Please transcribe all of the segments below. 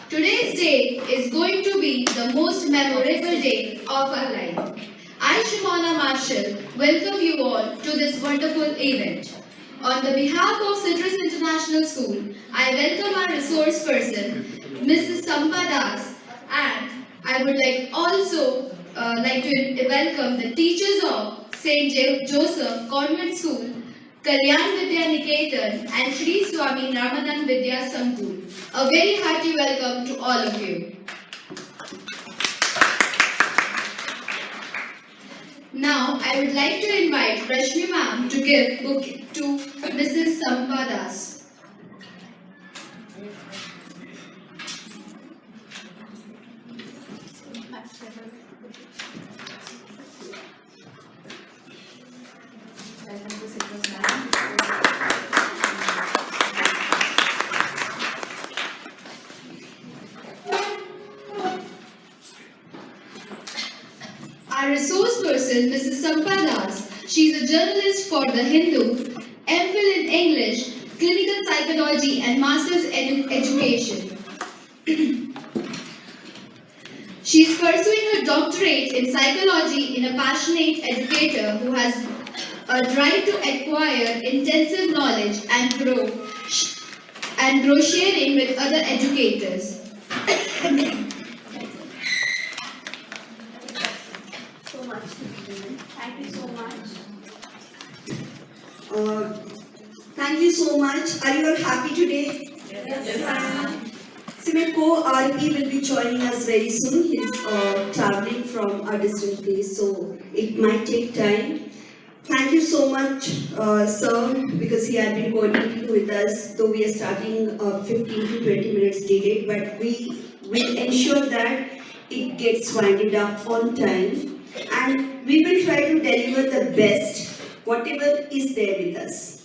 Today's day is going to be the most memorable day of our life. I, Shimona Marshall, welcome you all to this wonderful event. On the behalf of Sideras International School, I welcome our resource person, Mrs. Das, and I would like to welcome the teachers of St. Joseph Convent School, Kalyan Vidya Niketan, and Sri Swami Ramadan Vidya Sankul. A very hearty welcome to all of you. Now, I would like to invite Rashmi ma'am to give book to Mrs. Das. Our resource person, Mrs. Das. She is a journalist for The Hindu, MPhil in English, Clinical Psychology and Master's Education. She is pursuing her doctorate in psychology in a passionate educator who has a drive to acquire intensive knowledge and grow sharing with other educators. Thank you so much. Are you all happy today? Yes, ma'am. Simit RP will be joining us very soon. He's traveling from a distant place, so it might take time. Thank you so much, sir, because he had been coordinating with us, though we are starting 15 to 20 minutes delayed, but we will ensure that it gets winded up on time, and we will try to deliver the best, whatever is there with us.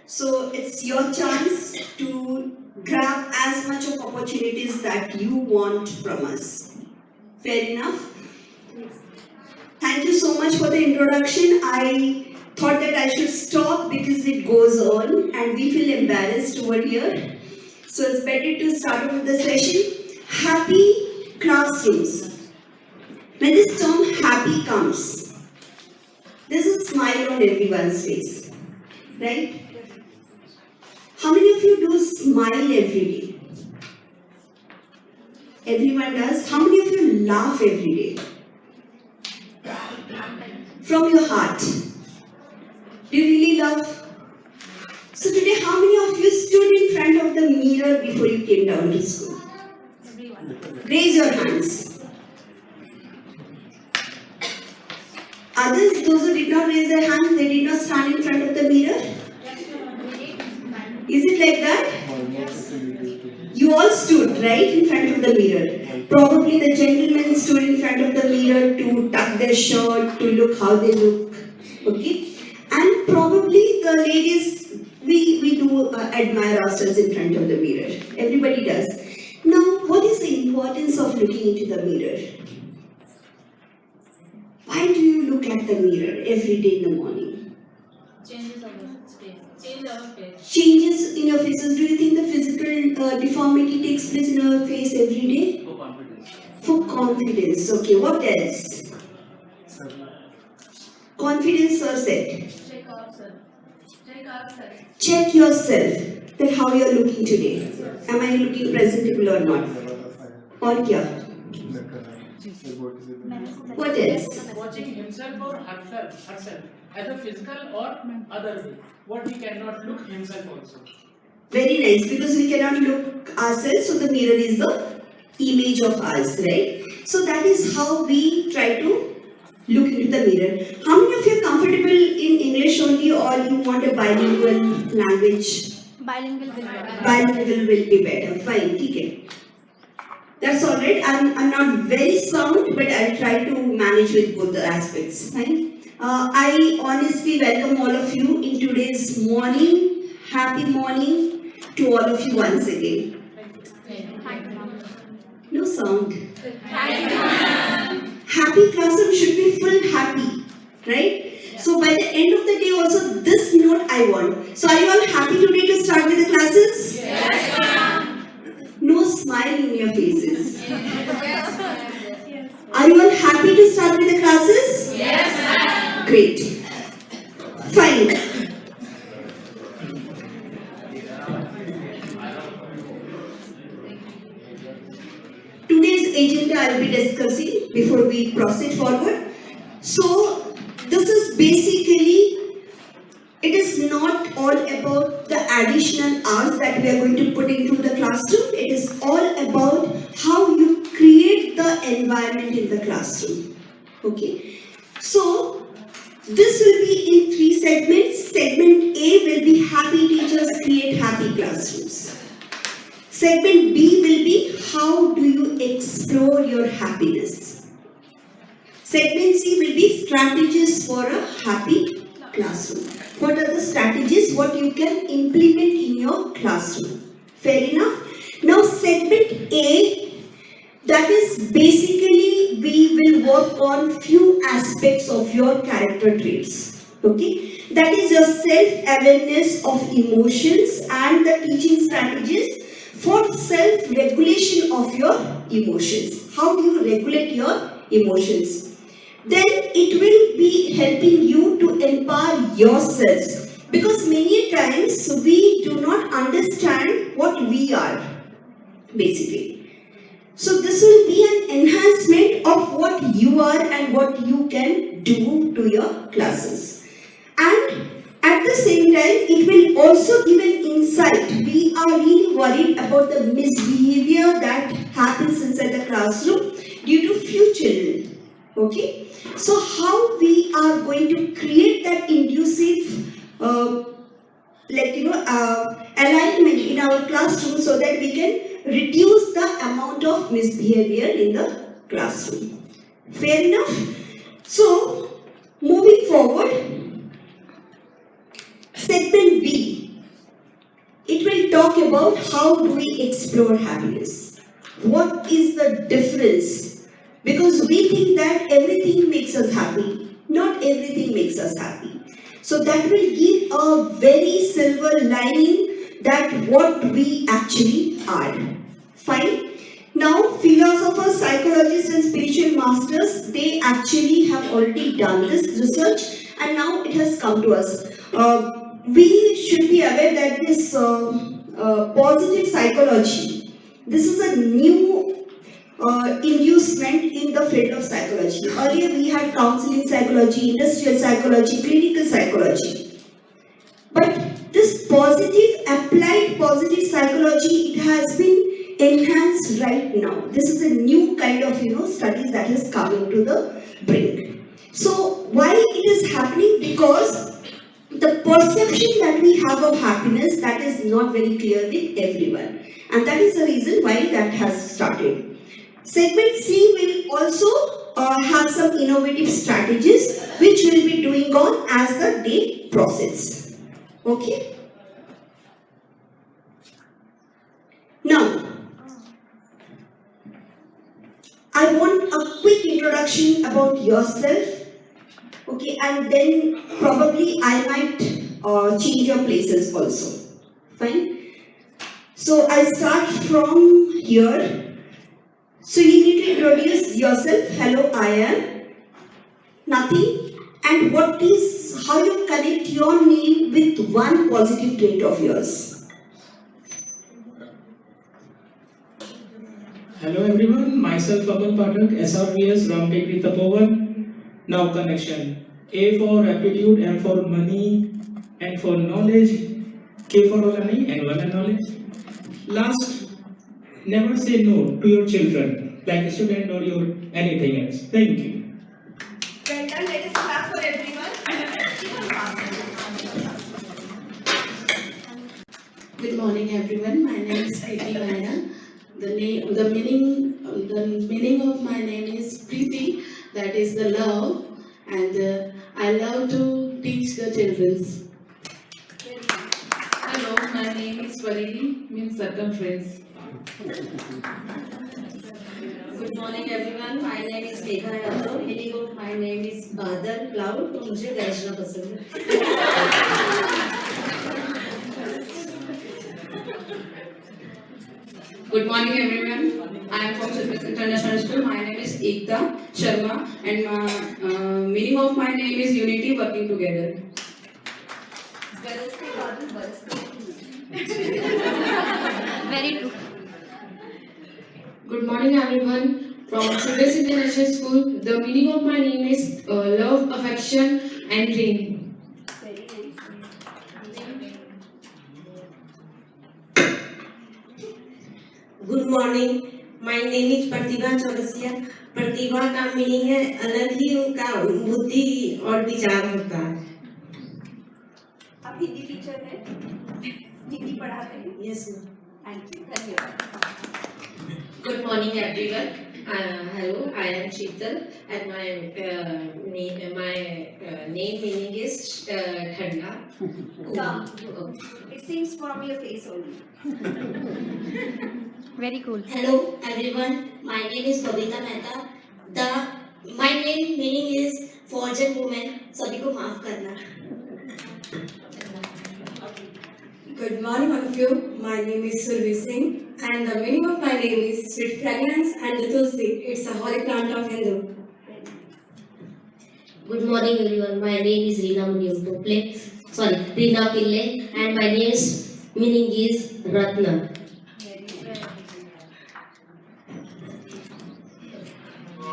So it's your chance to grab as much of opportunities that you want from us. Fair enough? Thank you so much for the introduction. I thought that I should stop because it goes on and we feel embarrassed over here. So it's better to start with the session. Happy classrooms. When this term happy comes, there's a smile on everyone's face, right? How many of you do smile every day? Everyone does. How many of you laugh every day? From your heart. Do you really love? So today, how many of you stood in front of the mirror before you came down to school? Raise your hands. Others, those who did not raise their hands, they did not stand in front of the mirror? Is it like that? You all stood, right, in front of the mirror. Probably the gentlemen stood in front of the mirror to tuck their shirt, to look how they look. Okay? And probably the ladies, we do admire ourselves in front of the mirror. Everybody does. Now, what is the importance of looking into the mirror? Why do you look at the mirror every day in the morning? Changes our face. Change our face. Changes in your faces. Do you think the physical deformity takes place in our face every day? For confidence. For confidence. Okay, what else? Confidence, sir said. Check ourselves. Check ourselves. Check yourself that how you are looking today. Am I looking presentable or not? Or kya? What else? Watching himself or herself as a physical or other way. What he cannot look himself also. Very nice, because we cannot look ourselves, so the mirror is the image of us, right? So that is how we try to look into the mirror. How many of you are comfortable in English only, or you want a bilingual language? Bilingual will be better. Bilingual will be better. Fine, okay. That's alright. I'm not very sound, but I'll try to manage with both the aspects. Fine. I honestly welcome all of you in today's morning. Happy morning to all of you once again. No sound. Happy classroom should be full happy, right? So by the end of the day also this note I want. So are you all happy today to start with the classes? Yes, ma'am. No smile in your faces. Are you all happy to start with the classes? Yes, ma'am. Great. Fine. Today's agenda I will be discussing before we proceed forward. So, this is basically, it is not all about the additional hours that we are going to put into the classroom. It is all about how you create the environment in the classroom. Okay. So, this will be in 3 segments. Segment A will be happy teachers create happy classrooms. Segment B will be how do you explore your happiness. Segment C will be strategies for a happy classroom. What are the strategies what you can implement in your classroom? Fair enough? Now segment A, that is basically we will work on few aspects of your character traits. Okay? That is your self-awareness of emotions and the teaching strategies for self-regulation of your emotions. How do you regulate your emotions? Then it will be helping you to empower yourselves, because many times we do not understand what we are, basically. So this will be an enhancement of what you are and what you can do to your classes. And at the same time, it will also give an insight. We are really worried about the misbehavior that happens inside the classroom due to few children. Okay? So how we are going to create that inducive alignment in our classroom so that we can reduce the amount of misbehavior in the classroom. Fair enough? So, moving forward, segment B, it will talk about how do we explore happiness. What is the difference? Because we think that everything makes us happy. Not everything makes us happy. So that will give a very silver lining that what we actually are. Fine. Now, philosophers, psychologists and spiritual masters, they actually have already done this research and now it has come to us. We should be aware that this positive psychology, this is a new inducement in the field of psychology. Earlier we had counseling psychology, industrial psychology, clinical psychology. But this positive, applied positive psychology, it has been enhanced right now. This is a new kind of studies that is coming to the brink. So why it is happening? Because the perception that we have of happiness, that is not very clear with everyone. And that is the reason why that has started. Segment C will also have some innovative strategies which we'll be doing on as the day proceeds. Okay? Now, I want a quick introduction about yourself. Okay, and then probably I might change your places also. Fine? So I start from here. So you need to introduce yourself. Hello, I am. Nothing. And what is, how you connect your name with one positive trait of yours. Hello everyone, myself Pawan Pathak, SRVS Ramtekri Tapovan. Now connection. A for aptitude, M for money, N for knowledge, K for learning, and one knowledge. Last, never say no to your children, like a student or your anything else. Thank you. Well done, let us clap for everyone. Good morning, everyone. My name is Preeti Maina. The meaning of my name is Preeti. That is the love, and I love to teach the children. Hello, my name is Faridi, means circumference. Good morning everyone. My name is Megha Yadav. Meaning of my name is Badal Cloud. तो मुझे गैसना पसंद है. Good morning, everyone. I am from Sideras International School. My name is Ekta Sharma, and meaning of my name is unity, working together. Very true. Good morning, everyone. From Sideras International School, the meaning of my name is love, affection, and dream. Good morning my name is Pratibha Chaurasia. Pratibha का meaning है अलग ही उनका बुद्धि और विचार होता है। आप हिंदी टीचर हैं, हिंदी पढ़ाते हैं। यस थैंक यू, धन्यवाद। Good morning, everyone. Hello, I am Sheetal, and my name meaning is Thanda. Calm. It seems from your face only. Very cool. Hello everyone, my name is Babita Mehta. My name meaning is foreign women. सभी को माफ करना। Good morning, all of you. My name is Survi Singh, and the meaning of my name is sweet fragrance and the tulsi. It's a holy plant of Hindu. Good morning everyone, my name is Reena Pillai, and my name's meaning is Ratna.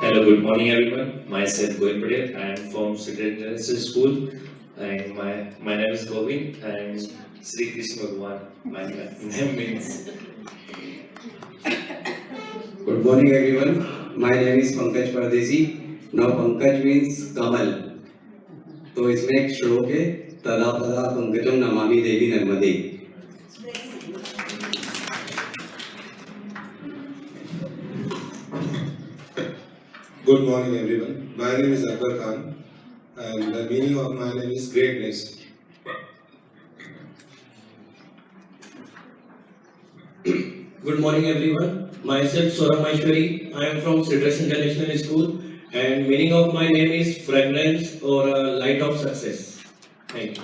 Hello, good morning everyone. Myself Govind Patel. I am from Sideras International School, and my name is Govind, and Sri Krishna Bhagwan. My name means. Good morning everyone. My name is Pankaj Pardesi. Now Pankaj means Kamal. तो इसमें एक श्लोक है, तदा तदा पंकजम नमामि देवी नर्मदे। Good morning everyone. My name is Akbar Khan, and the meaning of my name is greatness. Good morning everyone. Myself Saurabh Maheshwari. I am from Sideras International School, and meaning of my name is fragrance or light of success. Thank you.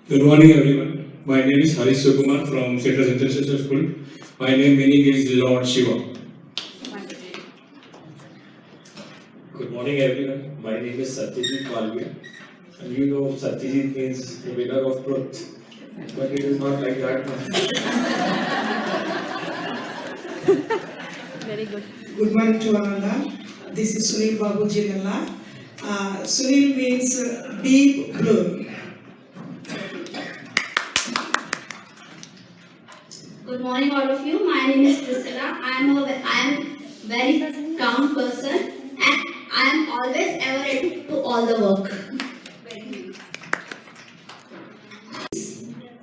Good morning everyone. My name is Harish Sukumar from Sideras International School. My name meaning is Lord Shiva. Good morning everyone. My name is Satyajit Malvi, and you know Satyajit means the winner of truth, but it is not like that. Very good. Good morning to Ananda. This is Sunil Babu Jinala. Sunil means deep blue. Good morning, all of you. My name is Priscilla. I am very calm person, and I am always ever ready to all the work.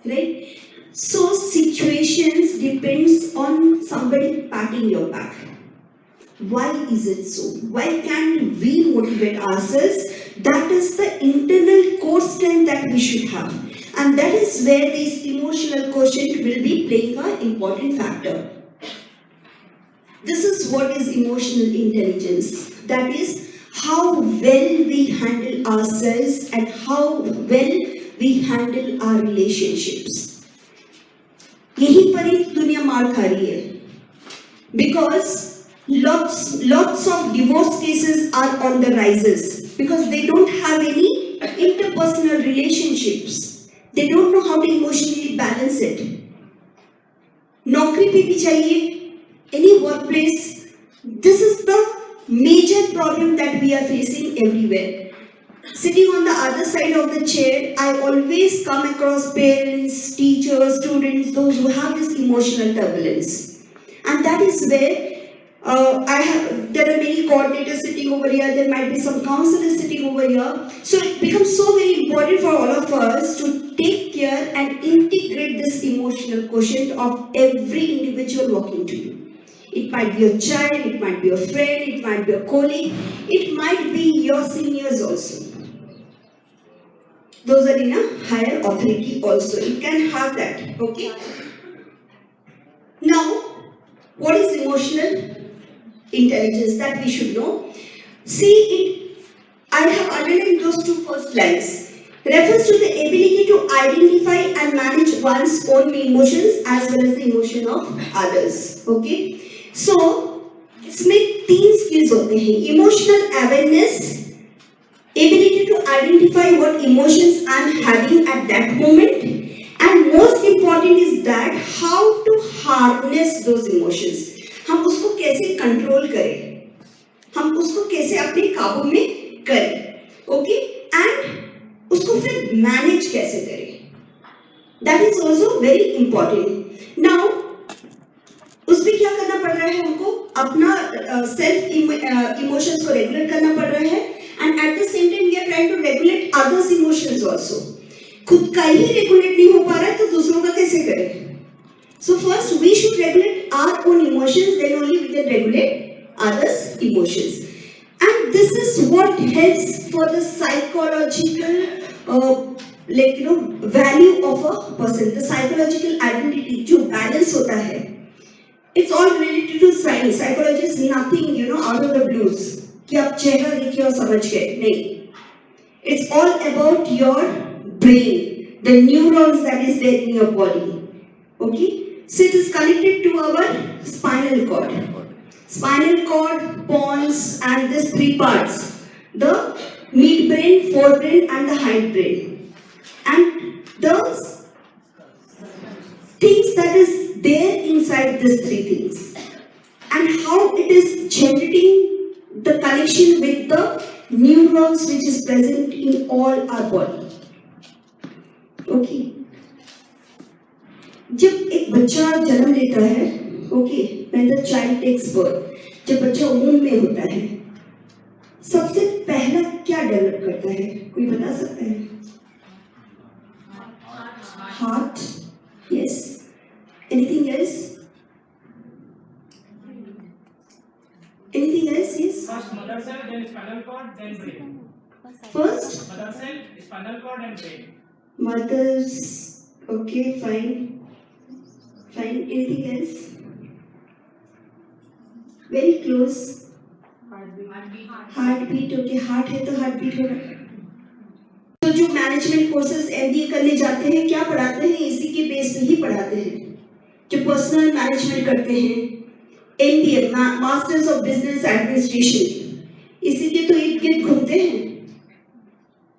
Right? So situations depends on somebody patting your back. Why is it so? Why can't we motivate ourselves? That is the internal core strength that we should have. And that is where this emotional quotient will be playing an important factor. This is what is emotional intelligence. That is how well we handle ourselves and how well we handle our relationships. यही पर ही दुनिया मार खा रही है. Because lots of divorce cases are on the rises because they don't have any interpersonal relationships. They don't know how to emotionally balance it. नौकरी पे भी चाहिए, any workplace. This is the major problem that we are facing everywhere. Sitting on the other side of the chair, I always come across parents, teachers, students, those who have this emotional turbulence. And that is where there are many coordinators sitting over here, there might be some counselors sitting over here. So it becomes so very important for all of us to take care and integrate this emotional quotient of every individual walking to you. It might be your child, it might be your friend, it might be your colleague, it might be your seniors also. Those are in a higher authority also. You can have that, okay? Now, what is emotional intelligence that we should know? See, I have underlined those two first lines. refers to the ability to identify and manage one's own emotions as well as the emotion of others. Okay, so इसमें 3 skills होते हैं: emotional awareness, ability to identify what emotions I'm having at that moment, and most important is that how to harness those emotions. हम उसको कैसे control करें, हम उसको कैसे अपने काबू में करें, ओके, एंड उसको फिर मैनेज कैसे करें, that is also very important. Now उसमें क्या करना पड़ रहा है, हमको अपना सेल्फ इमोशंस को रेगुलेट करना पड़ रहा है, and at the same time we are trying to regulate others emotions also. खुद का ही रेगुलेट नहीं हो पा रहा है तो दूसरों का कैसे करें? So first we should regulate our own emotions, then only we can regulate others' emotions. And this is what helps for the psychological value of a person, the psychological identity जो balance होता है. It's all related to science. Psychology is nothing out of the blues कि आप चेहरा देखिए और समझ गए, नहीं. It's all about your brain, the neurons that is there in your body. Okay. So it is connected to our spinal cord. Spinal cord, pons, and these 3 parts: the midbrain, forebrain, and the hindbrain. And the things that is there inside these 3 things, and how it is generating the connection with the neurons which is present in all our body. Okay. जब एक बच्चा जन्म लेता है, okay, when the child takes birth, जब बच्चा womb में होता है, सबसे पहला क्या डेवलप करता है, कोई बता सकता है? Heart, yes. Anything else? Anything else? Yes. First mother cell, then spinal cord, then brain. First Mother cell, spinal cord, and brain. Mother's. Okay, fine. Fine. Anything else? Very close. Heartbeat. Okay, heart है तो heartbeat होगा. तो जो management courses MBA करने जाते हैं, क्या पढ़ाते हैं? इसी के बेस पे ही पढ़ाते हैं. जो पर्सनल मैनेजमेंट करते हैं, MBA, masters of business administration, इसी के तो इर्द गिर्द घूमते हैं.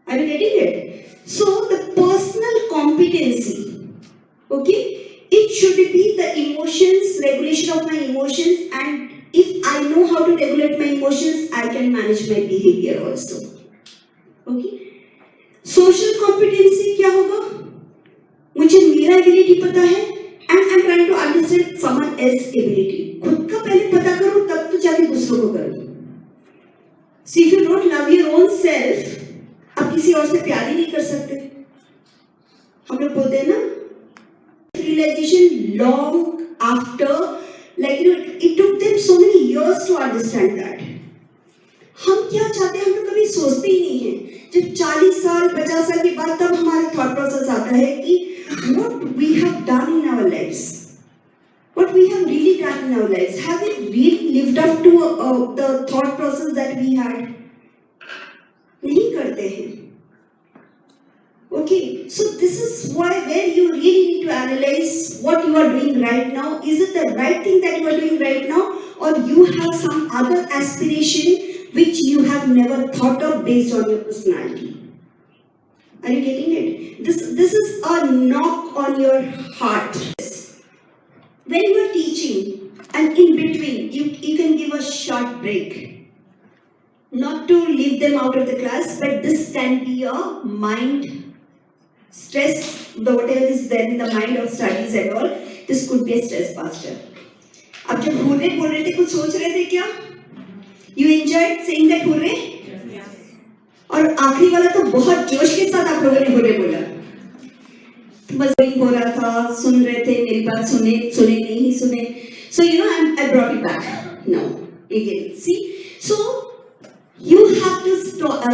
Are you getting it? So the personal competency, okay, it should be the emotions, regulation of my emotions, and if I know how to regulate my emotions, I can manage my behavior also. Okay. Social competency क्या होगा? मुझे मेरा ability पता है, and I'm trying to understand someone else's ability. खुद का पहले पता करो, तब तो जाके दूसरों को करो. So if you don't love your own self, आप किसी और से प्यार ही नहीं कर सकते. हम लोग बोलते हैं ना, realization long after, it took them so many years to understand that. हम क्या चाहते हैं, हम लोग कभी सोचते ही नहीं हैं. जब 40 साल 50 साल के बाद तब हमारे thought process आता है कि what we have done in our lives, what we have really done in our lives, have we really lived up to the thought process that we had? नहीं करते हैं. Okay, so this is why where you really need to analyze what you are doing right now. Is it the right thing that you are doing right now, or you have some other aspiration which you have never thought of based on your personality? Are you getting it? This is a knock on your heart. When you are teaching and in between you can give a short break. Not to leave them out of the class, but this can be a mind stress, the whatever is there in the mind of studies and all, this could be a stress buster. अब जब hurray बोल रहे थे, कुछ सोच रहे थे क्या? You enjoyed saying that hurray? और आखिरी वाला तो बहुत जोश के साथ आप लोगों ने हुर्रे बोला. मज़ा हो रहा था, सुन रहे थे, मेरी बात सुने नहीं सुने. So I brought it back now again. See, so you have to stop,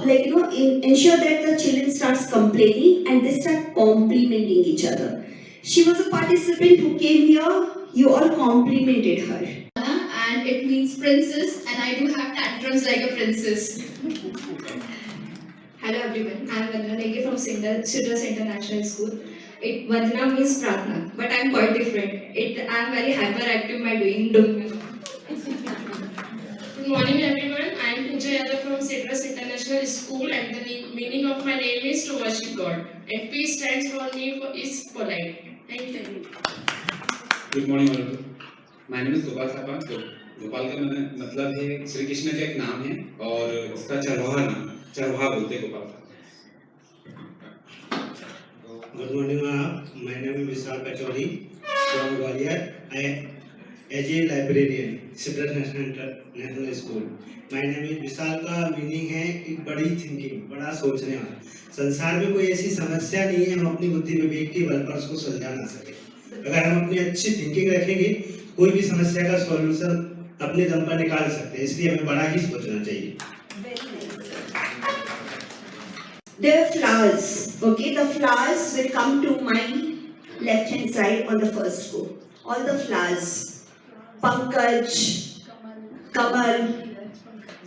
ensure that the children starts complaining and they start complimenting each other. She was a participant who came here, you all complimented her. And it means princess, and I do have tantrums like a princess. Hello everyone, I am Vandana Nege from Sideras International School. Vandana means Pratna, but I am quite different. I am very hyperactive by doing. Good morning everyone, I am Pooja Yadav from Sideras International School and the meaning of my name is to worship God. And P stands for me is polite. Thank you. Good morning all. My name is Gopal साहब। गोपाल का मतलब है श्री कृष्ण का एक नाम है और इसका चरवाहा बोलते हैं गोपाल का। Good morning, my name is Vishal Pachori from Gwalior. I am a librarian, Sideras International School. My name is Vishal का मीनिंग है एक बड़ी थिंकिंग, बड़ा सोचने वाला। संसार में कोई ऐसी समस्या नहीं है हम अपनी बुद्धि विवेक के बल पर उसको सुलझा ना सके। अगर हम अपनी अच्छी थिंकिंग रखेंगे कोई भी समस्या का सॉल्यूशन अपने दम पर निकाल सकते हैं, इसलिए हमें बड़ा ही सोचना चाहिए। There are flowers. Okay, the flowers will come to my left hand side on the first row. All the flowers. Pankaj, Kamal.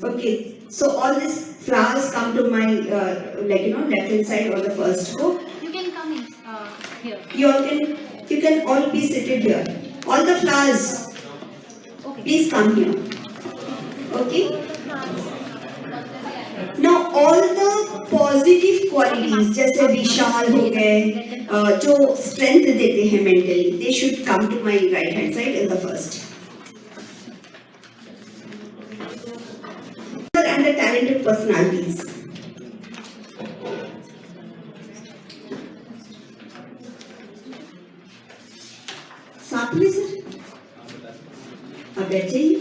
Okay, so all these flowers come to my left hand side on the first row. You can come in here. You can all be seated here. All the flowers. Okay. Please come here. Okay. Now all the positive qualities जैसे विशाल हो गए जो strength देते हैं mentally, they should come to my right hand side in the first. And the talented personalities. साथ में sir अब बैठ जाइए।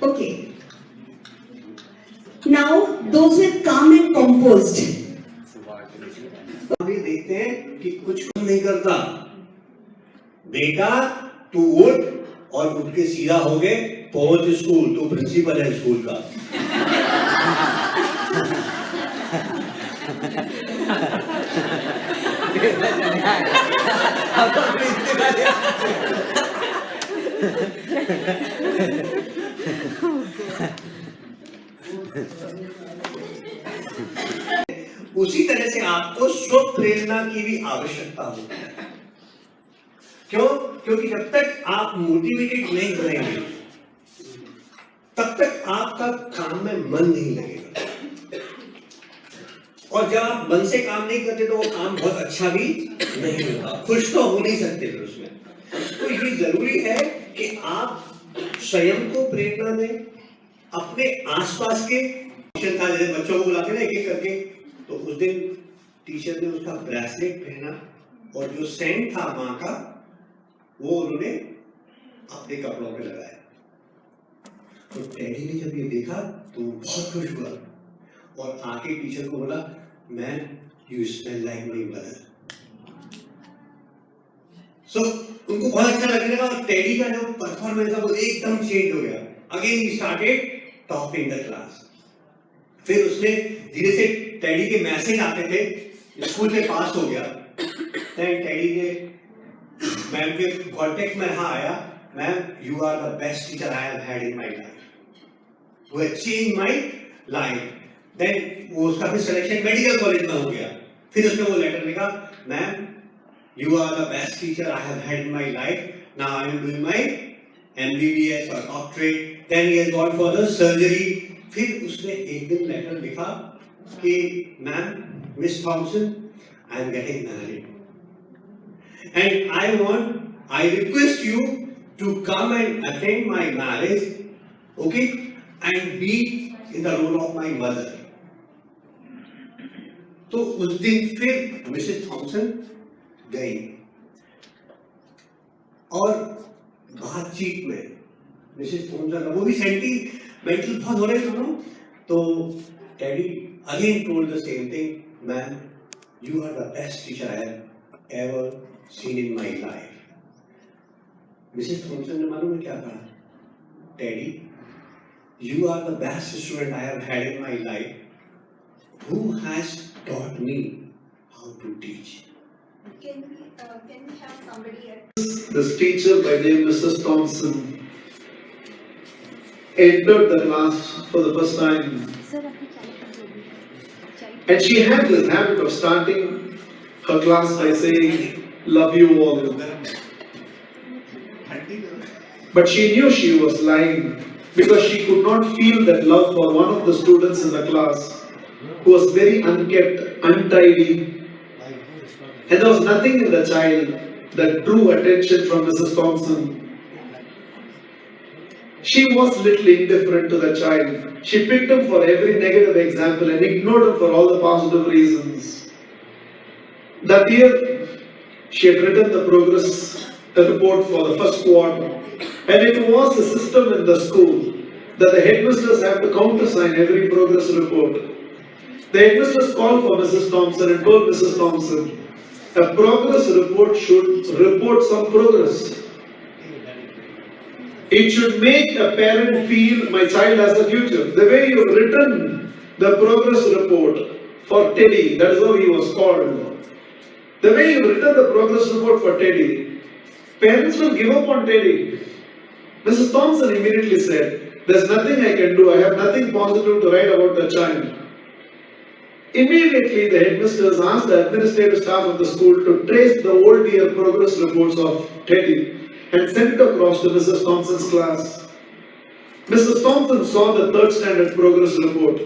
Okay. Now those who are calm and composed. अभी देखते हैं कि कुछ नहीं करता। बेटा तू उठ और उठ के सीधा हो गए पहुंच स्कूल, तू प्रिंसिपल है स्कूल का। उसी तरह से आपको स्व प्रेरणा की भी आवश्यकता होती है। क्यों? क्योंकि जब तक आप मोटिवेटेड नहीं रहेंगे तब तक आपका काम में मन नहीं लगेगा, और जब आप मन से काम नहीं करते तो वो काम बहुत अच्छा भी नहीं होगा, खुश तो हो नहीं सकते फिर उसमें। तो ये जरूरी है कि आप स्वयं को प्रेरणा दें, अपने आसपास के जैसे बच्चों को बुलाते ना एक एक करके, तो उस दिन टीचर ने उसका ब्रेसलेट पहना और जो सेंट था माँ का वो उन्होंने अपने कपड़ों पे लगाया। तो टेडी ने जब ये देखा तो बहुत खुश हुआ और आके टीचर को बोला, ma'am you smell like my mother. So उनको बहुत अच्छा लगने लगा और टेडी का जो परफॉर्मेंस था वो एकदम चेंज हो गया। Again he started topping the class. फिर उसने धीरे से टेडी के मैसेज आते थे, स्कूल में पास हो गया। टेडी ने मैम के कांटेक्ट में रहा आया, ma'am you are the best teacher I have had in my life, you have changed my life. Then वो उसका फिर सिलेक्शन मेडिकल कॉलेज में हो गया। फिर उसने वो लेटर लिखा, ma'am you are the best teacher I have had in my life, now I am doing my MBBS और doctorate. Then he has gone for the surgery. फिर उसने एक दिन लेटर लिखा कि ma'am Miss Thomson I am getting married and I request you to come and attend my marriage, okay, and be in the role of my mother. तो उस दिन फिर मिसेस थॉमसन गई और बातचीत में मिसेस थॉमसन, वो भी सेंटिमेंटल बहुत हो रहे थे दोनों, तो Teddy again told the same thing, ma'am you are the best teacher I have ever seen in my life. Mrs. Thompson ने मालूम है क्या कहा? Teddy, you are the best student I have had in my life. Who has taught me how to teach? Can we have somebody at This teacher by name Mrs. Thompson entered the class for the first time, and she had this habit of starting her class by saying, "Love you all." But she knew she was lying because she could not feel that love for one of the students in the class who was very unkept, untidy, and there was nothing in the child that drew attention from Mrs. Thompson. She was little indifferent to the child. She picked him for every negative example and ignored him for all the positive reasons. That year, she had written the progress report for the first quarter, and it was a system in the school that the headmasters have to countersign every progress report. The headmasters called for Mrs. Thompson and told Mrs. Thompson, a progress report should report some progress. It should make a parent feel my child has a future. The way you've written the progress report for Teddy, that is how he was called. The way you've written the progress report for Teddy, parents will give up on Teddy. Mrs. Thompson immediately said, there's nothing I can do. I have nothing positive to write about the child. Immediately, the headmasters asked the administrative staff of the school to trace the old year progress reports of Teddy and sent it across to Mrs. Thompson's class. Mrs. Thompson saw the third standard progress report,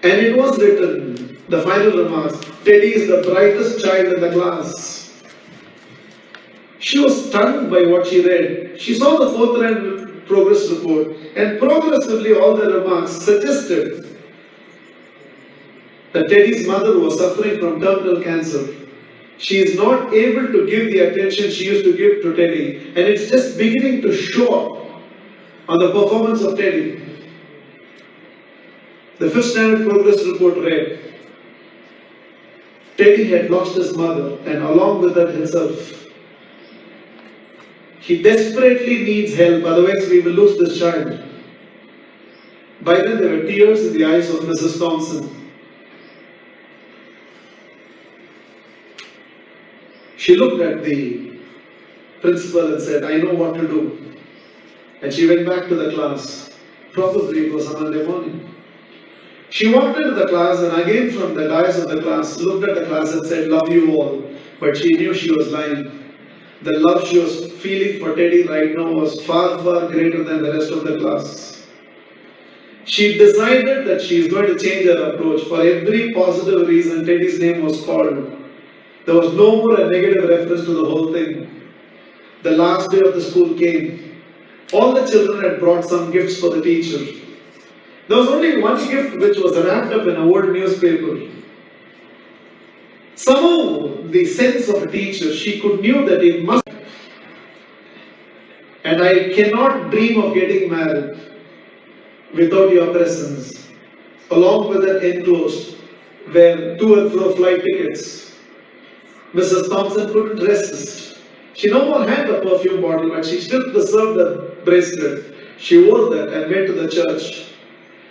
and it was written, the final remarks, Teddy is the brightest child in the class. She was stunned by what she read. She saw the fourth standard progress report, and progressively all the remarks suggested that Teddy's mother was suffering from terminal cancer. She is not able to give the attention she used to give to Teddy, and it's just beginning to show up on the performance of Teddy. The fifth standard progress report read, Teddy had lost his mother, and along with that himself. He desperately needs help, otherwise we will lose this child. By then there were tears in the eyes of Mrs. Thompson. She looked at the principal and said, I know what to do. And she went back to the class. Probably it was on Monday morning. She walked into the class and again from the dais of the class, looked at the class and said, love you all. But she knew she was lying. The love she was feeling for Teddy right now was far, far greater than the rest of the class. She decided that she is going to change her approach. For every positive reason, Teddy's name was called. There was no more a negative reference to the whole thing. The last day of the school came. All the children had brought some gifts for the teacher. There was only one gift which was wrapped up in an old newspaper. Somehow, the sense of a teacher, she knew that it must. And I cannot dream of getting married without your presence. Along with that enclosed were to and fro flight tickets. Mrs. Thompson couldn't resist. She no more had the perfume bottle, but she still preserved the bracelet. She wore that and went to the church.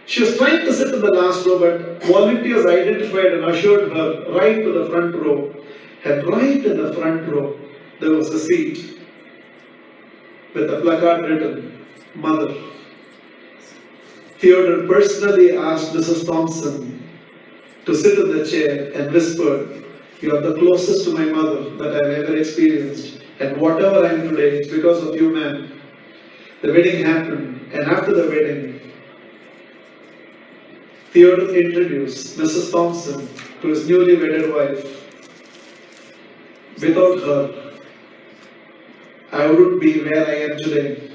She was trying to sit in the last row, but volunteers identified and ushered her right to the front row. And right in the front row, there was a seat with a placard written, Mother. Theodore personally asked Mrs. Thompson to sit in the chair and whispered, you are the closest to my mother that I have ever experienced. And whatever I am today, it's because of you, ma'am. The wedding happened, and after the wedding, Theodore introduced Mrs. Thompson to his newly wedded wife. Without her, I wouldn't be where I am today.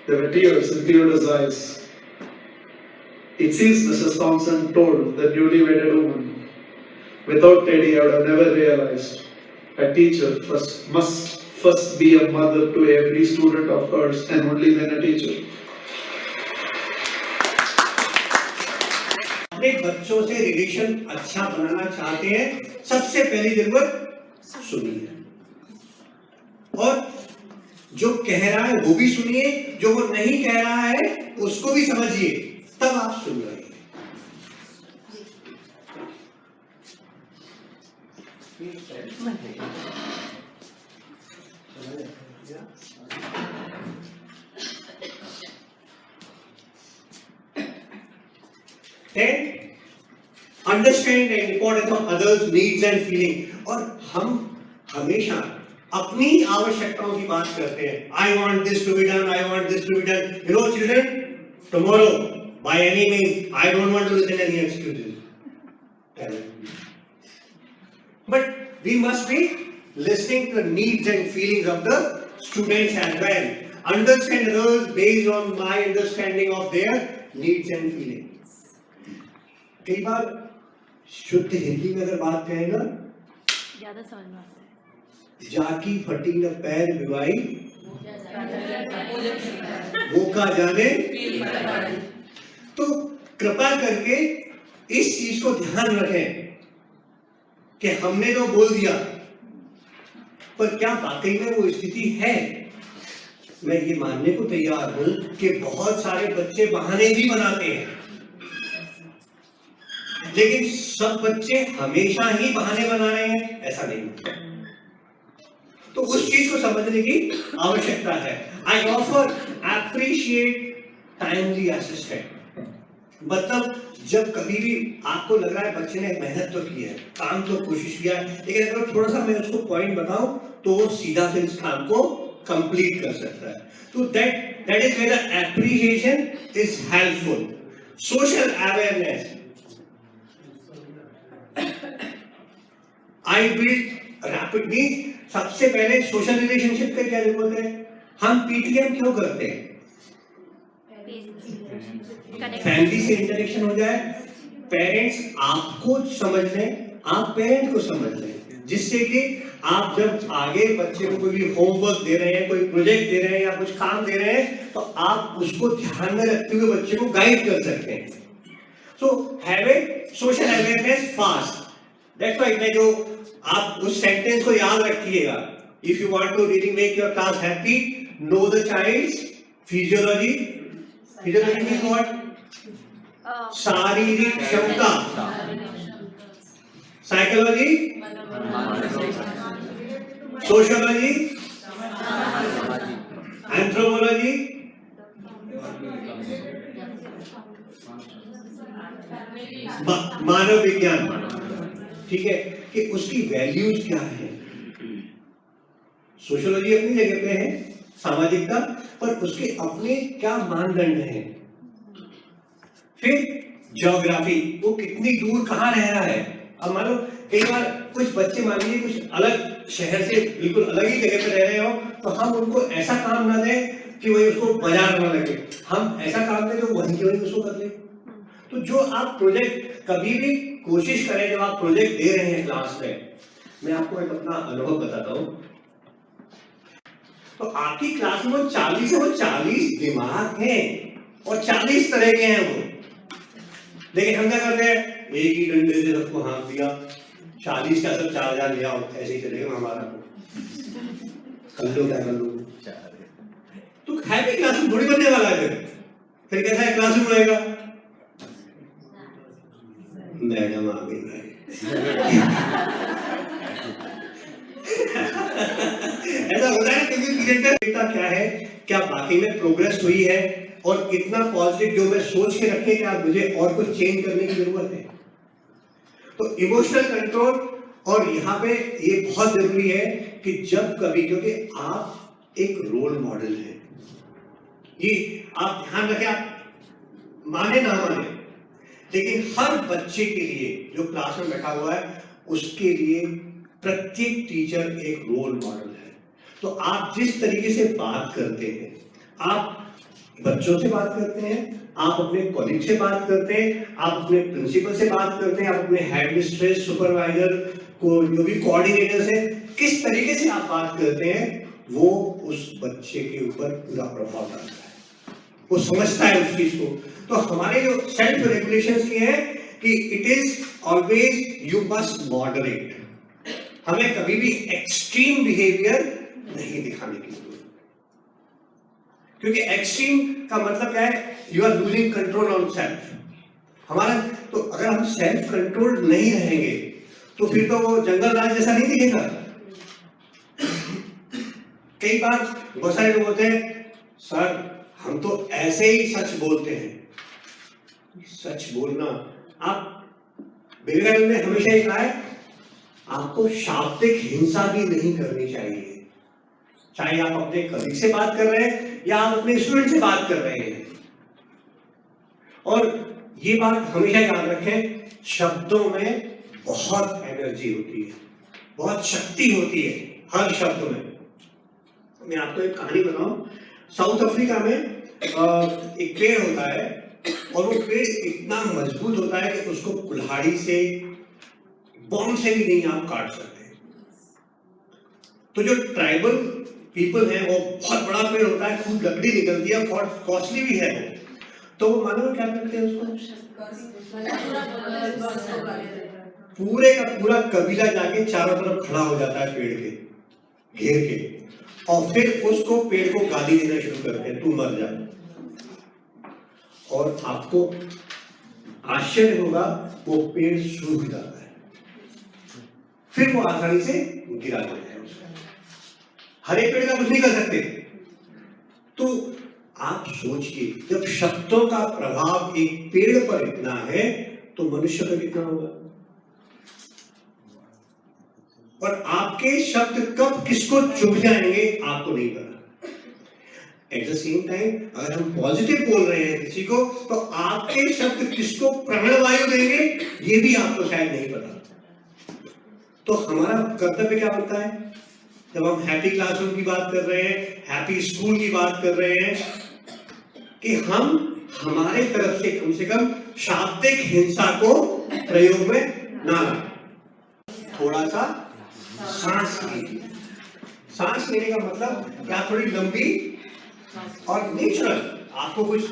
There were tears in Theodore's eyes. It seems Mrs. Thompson told the newly wedded woman, without Teddy, I would have never realized a teacher must first be a mother to every student of hers and only then a teacher. अपने बच्चों से relation अच्छा बनाना चाहते हैं, सबसे पहली जरूरत सुनिए और जो कह रहा है वो भी सुनिए, जो वो नहीं कह रहा है उसको भी समझिए, तब आप सुन रहे हैं। Understand the importance of others needs and feeling. और हम हमेशा अपनी आवश्यकताओं की बात करते हैं। I want this to be done, I want this to be done. You know children, tomorrow by any means I don't want to listen any excuses. But we must be listening to the needs and feelings of the students as well. Understand others based on my understanding of their needs and feelings. कई बार शुद्ध हिंदी में अगर बात करें ना, ज्यादा समझ में आता है। जाकी फटी न पैर विवाई वो का जाने। तो कृपा करके इस चीज को ध्यान रखें कि हमने तो बोल दिया, पर क्या वाकई में वो स्थिति है? मैं ये मानने को तैयार हूं कि बहुत सारे बच्चे बहाने भी बनाते हैं, लेकिन सब बच्चे हमेशा ही बहाने बना रहे हैं ऐसा नहीं। तो उस चीज को समझने की आवश्यकता है। I offer appreciate timely assistant. मतलब जब कभी भी आपको लग रहा है बच्चे ने मेहनत तो की है, काम तो कोशिश किया है, लेकिन अगर थोड़ा सा मैं उसको पॉइंट बताऊं तो वो सीधा फिर इस काम को कंप्लीट कर सकता है। तो that is where the appreciation is helpful. Social awareness, I build rapidly. सबसे पहले सोशल रिलेशनशिप का क्या जरूरत है? हम पीटीएम क्यों करते हैं? फैमिली से इंटरेक्शन हो जाए, पेरेंट्स आपको समझ लें, आप पेरेंट को समझ लें, जिससे कि आप जब आगे बच्चे को कोई भी होमवर्क दे रहे हैं, कोई प्रोजेक्ट दे रहे हैं या कुछ काम दे रहे हैं, तो आप उसको ध्यान में रखते हुए बच्चे को गाइड कर सकते हैं। So have a social awareness fast. That's why मैं जो आप उस सेंटेंस को याद रखिएगा, if you want to really make your class happy, know the child's physiology. Physiology means what? शारीरिक क्षमता। साइकोलॉजी, सोशियोलॉजी, एंथ्रोपोलॉजी, मानव विज्ञान। ठीक है, कि उसकी वैल्यूज क्या है। सोशियोलॉजी अपनी जगह पे है, सामाजिकता, पर उसके अपने क्या मानदंड हैं। फिर ज्योग्राफी, वो कितनी दूर कहाँ रह रहा है। अब मान लो कई बार कुछ बच्चे मान लीजिए कुछ अलग शहर से बिल्कुल अलग ही जगह पे रह रहे हो, तो हम उनको ऐसा काम ना दें कि वही उसको बाजार में लगे, हम ऐसा काम दें जो वहीं के वहीं उसको कर ले। तो जो आप प्रोजेक्ट कभी भी कोशिश करें, जब आप प्रोजेक्ट दे रहे हैं क्लास में, मैं आपको एक अपना अनुभव बताता हूँ। तो आपकी क्लास में 40 दिमाग हैं और 40 तरह के हैं वो, लेकिन हम क्या करते हैं, एक ही डंडे से सबको हाँक दिया, 40 का सब 4000 ले आओ, ऐसे ही चलेगा हमारा। कर लो क्या कर लो, तो हैप्पी क्लासरूम थोड़ी बनने वाला है। फिर कैसा है क्लासरूम रहेगा? मैडम आ गई है। ऐसा होता है क्योंकि पीरियड का देखता क्या है, क्या बाकी में प्रोग्रेस हुई है और कितना पॉजिटिव जो मैं सोच के रखे कि आप मुझे और कुछ चेंज करने की जरूरत है। तो इमोशनल कंट्रोल, और यहाँ पे ये बहुत जरूरी है कि जब कभी, क्योंकि आप एक रोल मॉडल हैं, ये आप ध्यान रखें, आप माने ना माने, लेकिन हर बच्चे के लिए जो क्लास में बैठा हुआ है उसके लिए प्रत्येक टीचर एक रोल मॉडल है। तो आप जिस तरीके से बात करते हैं, आप बच्चों से बात करते हैं, आप अपने कॉलीग से बात करते हैं, आप अपने प्रिंसिपल से बात करते हैं, आप अपने हेड मिस्ट्रेस, सुपरवाइजर को, जो भी कोऑर्डिनेटर से, किस तरीके से आप बात करते हैं, वो उस बच्चे के ऊपर पूरा प्रभाव डालता है। वो समझता है उस चीज को। तो हमारे जो सेल्फ रेगुलेशंस की है कि it is always you must moderate, हमें कभी भी एक्सट्रीम बिहेवियर नहीं दिखाने की जरूरत, क्योंकि एक्सट्रीम का मतलब क्या है, you are losing control on self. हमारा तो अगर हम सेल्फ कंट्रोल नहीं रहेंगे तो फिर तो वो जंगल राज जैसा नहीं दिखेगा। कई बार बहुत सारे लोग होते हैं, सर हम तो ऐसे ही सच बोलते हैं। सच बोलना, आप विवेकानंद ने हमेशा ही कहा है, आपको शाब्दिक हिंसा भी नहीं करनी चाहिए, चाहे आप अपने कलीग से बात कर रहे हैं या आप अपने स्टूडेंट से बात कर रहे हैं। और ये बात हमेशा याद रखें, शब्दों में बहुत एनर्जी होती है, बहुत शक्ति होती है हर शब्द में। मैं आपको एक कहानी बताऊं। साउथ अफ्रीका में एक पेड़ होता है और वो पेड़ इतना मजबूत होता है कि उसको कुल्हाड़ी से, बॉम्ब से भी नहीं आप काट सकते। तो जो ट्राइबल पीपल हैं, वो बहुत बड़ा पेड़ होता है, खूब लकड़ी निकलती है, बहुत कॉस्टली भी है। तो वो मालूम क्या करते हैं उसको, पूरे का पूरा कबीला जाके चारों तरफ खड़ा हो जाता है पेड़ के घेर के, और फिर उसको पेड़ को गाली देना शुरू करते हैं, तू मर जा। और आपको आश्चर्य होगा, वो पेड़ सूख जाता है, फिर वो आसानी से गिरा देता है उसको। हर एक पेड़ का कुछ नहीं कर सकते। तो आप सोचिए, जब शब्दों का प्रभाव एक पेड़ पर इतना है तो मनुष्य पर कितना होगा। और आपके शब्द कब किसको चुभ जाएंगे आपको नहीं पता। एट द सेम टाइम अगर हम पॉजिटिव बोल रहे हैं किसी को, तो आपके शब्द किसको प्राणवायु देंगे ये भी आपको शायद नहीं पता। तो हमारा कर्तव्य क्या बनता है, जब हम हैप्पी क्लासरूम की बात कर रहे हैं, हैप्पी स्कूल की बात कर रहे हैं, कि हम हमारे तरफ से कम शाब्दिक हिंसा को प्रयोग में ना लाएं। थोड़ा सा सांस लीजिए। सांस लेने का मतलब क्या, थोड़ी लंबी और नेचुरल। आपको कुछ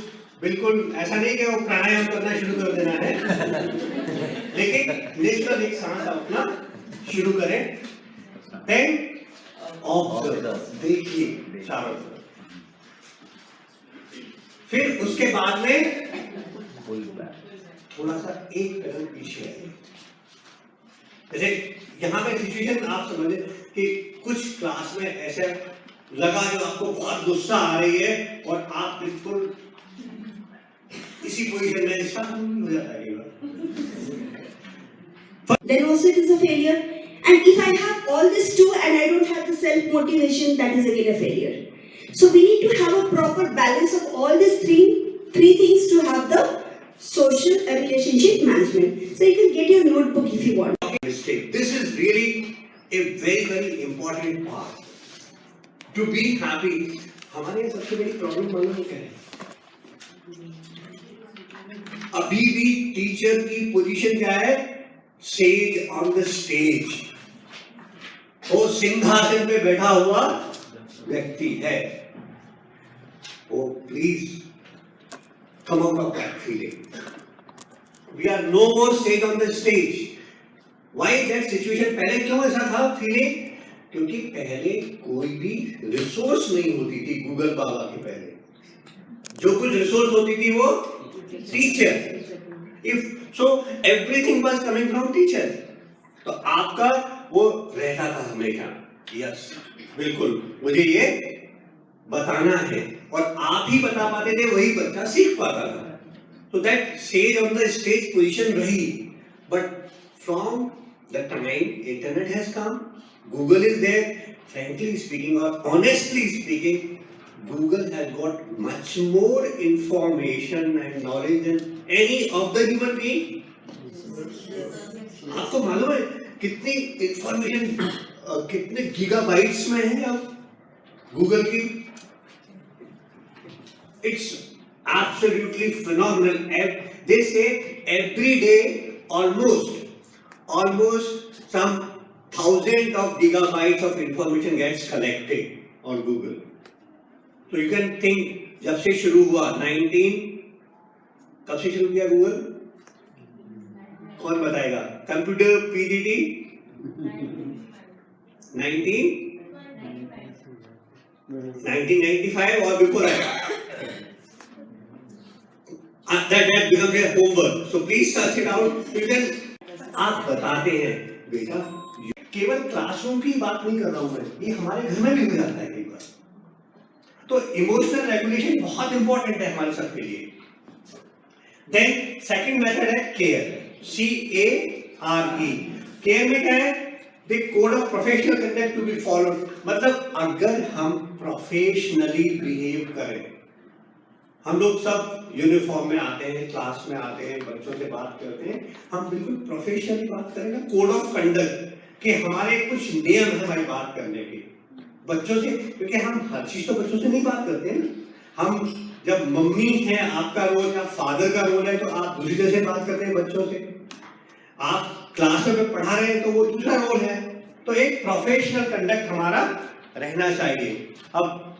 बिल्कुल ऐसा नहीं कि वो प्राणायाम करना शुरू कर देना है, लेकिन नेचुरल एक सांस अपना शुरू करें। देन ऑब्जर्व, देखिए चारों तरफ। फिर उसके बाद में थोड़ा सा एक कदम पीछे आइए। जैसे यहाँ पे सिचुएशन आप समझे कि कुछ क्लास में ऐसा लगा जो आपको बहुत गुस्सा आ रही है और आप बिल्कुल इसी पोजीशन में इसका हो जाता है। Then also it is a failure. And if I have all this too and I don't have the self-motivation, that is again a failure. So we need to have a proper balance of all these three things to have the social relationship management. So you can get your notebook if you want. Mistake. This is really a very, very important part. To be happy. हमारे यहाँ सबसे बड़ी problem मालूम क्या है? अभी भी teacher की पोजीशन क्या है? Says on the stage. वो सिंहासन पे बैठा हुआ व्यक्ति है। Oh, please come out of that feeling. We are no more stage on the stage. Why that situation? पहले क्यों ऐसा था feeling? क्योंकि पहले कोई भी रिसोर्स नहीं होती थी। गूगल बाबा के पहले जो कुछ रिसोर्स होती थी वो teacher. If so, everything was coming from teacher. तो आपका वो रहता था हमेशा, यस बिल्कुल मुझे ये बताना है, और आप ही बता पाते थे, वही बच्चा सीख पाता था। तो that stage on the stage position रही। But from the time internet has come, Google is there, frankly speaking और honestly speaking, Google has got much more information and knowledge than any of the human being. आपको मालूम है कितनी information, कितने gigabytes में है अब गूगल की? It's absolutely phenomenal. They say every day almost some thousands of gigabytes of information gets collected on Google. So you can think, जब से शुरू हुआ 19, कब से शुरू किया गूगल? कौन बताएगा? Computer PDT 1995 or before that? That becomes a homework. So please search it out. You can, आप बताते हैं बेटा केवल क्लासरूम की बात नहीं कर रहा हूं मैं, ये हमारे घर में भी हो जाता है कई बार। तो इमोशनल रेगुलेशन बहुत इंपॉर्टेंट है हमारे सबके लिए। देन सेकंड मेथड है केयर, CARE। केयर में क्या है? The code of professional conduct to be followed, मतलब अगर हम प्रोफेशनली बिहेव करें, हम लोग सब यूनिफॉर्म में आते हैं, क्लास में आते हैं, बच्चों से बात करते हैं, हम बिल्कुल प्रोफेशनली बात करेंगे, कोड ऑफ कंडक्ट कि हमारे कुछ नियम है हमारी बात करने के बच्चों से, क्योंकि हम हर चीज तो बच्चों से नहीं बात करते हैं। हम जब मम्मी है आपका रोल या फादर का रोल है तो आप दूसरी तरह से बात करते हैं बच्चों से, आप क्लास में पढ़ा रहे हैं तो वो दूसरा रोल है। तो एक प्रोफेशनल कंडक्ट हमारा रहना चाहिए। अब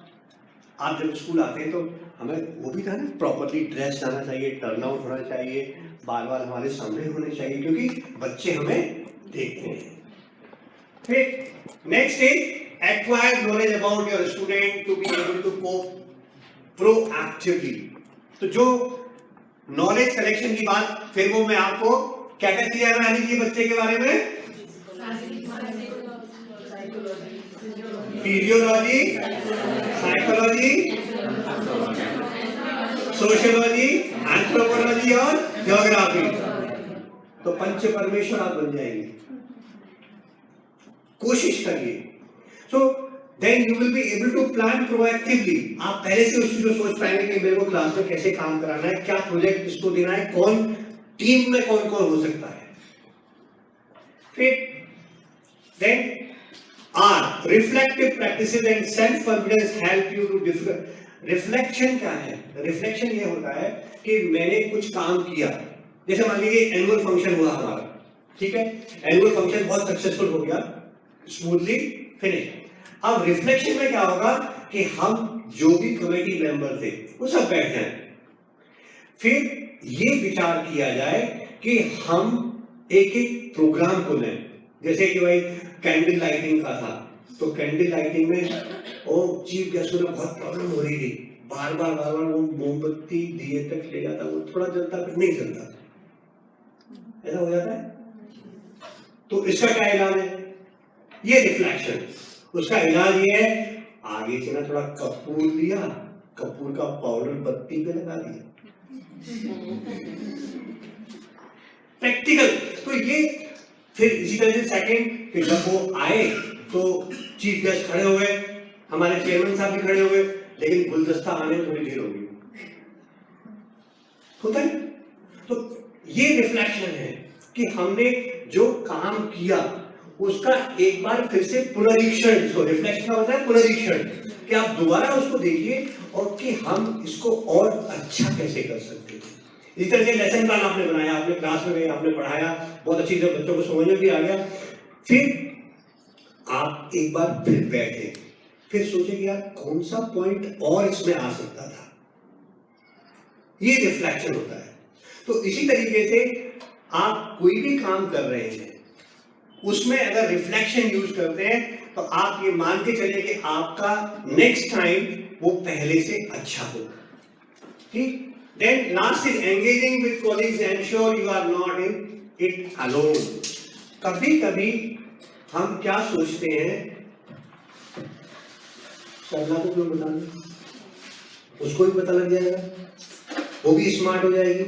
आप जब स्कूल आते हैं तो हमें वो भी था ना, प्रॉपरली ड्रेस जाना चाहिए, टर्न आउट होना चाहिए, बाल बाल हमारे सामने होने चाहिए, क्योंकि बच्चे हमें देखते हैं। फिर next is acquire knowledge about your student to be able to cope proactively. तो जो नॉलेज कलेक्शन की बात, फिर वो मैं आपको क्या क्या चीजें आनी चाहिए बच्चे के बारे में? फिजियोलॉजी, साइकोलॉजी, सोशियोलॉजी, एंथ्रोपोलॉजी और ज्योग्राफी। तो पंच परमेश्वर आप बन जाएंगे, कोशिश करिए। So then you will be able to plan proactively. आप पहले से उस चीज को सोच पाएंगे कि मेरे को क्लास में कैसे काम कराना है, क्या प्रोजेक्ट किसको देना है, कौन टीम में कौन कौन हो सकता है। फिर then are reflective practices and self confidence help you to different. Reflection क्या है? रिफ्लेक्शन ये होता है कि मैंने कुछ काम किया, जैसे मान लीजिए एनुअल फंक्शन हुआ हमारा, ठीक है, एनुअल फंक्शन बहुत सक्सेसफुल हो गया, स्मूथली फिनिश। अब रिफ्लेक्शन में क्या होगा कि हम जो भी कमेटी मेंबर थे वो सब बैठ जाएं, फिर ये विचार किया जाए कि हम एक एक प्रोग्राम को लें। जैसे कि भाई कैंडल लाइटिंग का था, तो कैंडल लाइटिंग में वो चीफ गेस्ट को बहुत प्रॉब्लम हो रही थी, बार बार वो मोमबत्ती दिए तक ले जाता, वो थोड़ा जलता फिर नहीं जलता, ऐसा हो जाता है। तो इसका क्या इलाज है? ये रिफ्लेक्शन। उसका इलाज ये है, आगे से ना थोड़ा कपूर लिया, कपूर का पाउडर बत्ती पे लगा दिया, प्रैक्टिकल। तो ये फिर इसी तरह से सेकंड, फिर जब वो आए तो चीफ गेस्ट खड़े हुए, हमारे चेयरमैन साहब भी खड़े हुए, लेकिन गुलदस्ता आने में थोड़ी देर हो गई, होता है। तो ये रिफ्लेक्शन है कि हमने जो काम किया उसका एक बार फिर से पुनरीक्षण, इसको रिफ्लेक्शन का मतलब है पुनरीक्षण, कि आप दोबारा उसको देखिए और कि हम इसको और अच्छा कैसे कर सकते हैं। इस तरह से लेसन प्लान आपने बनाया, आपने क्लास में गए, आपने पढ़ाया, बहुत अच्छी तरह बच्चों को समझ में भी आ गया। फिर आप एक बार फिर बैठे, फिर सोचे कि यार कौन सा पॉइंट और इसमें आ सकता था, ये रिफ्लेक्शन होता है। तो इसी तरीके से आप कोई भी काम कर रहे हैं उसमें अगर रिफ्लेक्शन यूज करते हैं तो आप ये मान के चलिए कि आपका नेक्स्ट टाइम वो पहले से अच्छा होगा, ठीक। Then last is engaging with colleagues, ensure you are not in it alone. कभी कभी हम क्या सोचते हैं, सरला को क्यों बताना, उसको भी पता लग जाएगा, वो भी स्मार्ट हो जाएगी,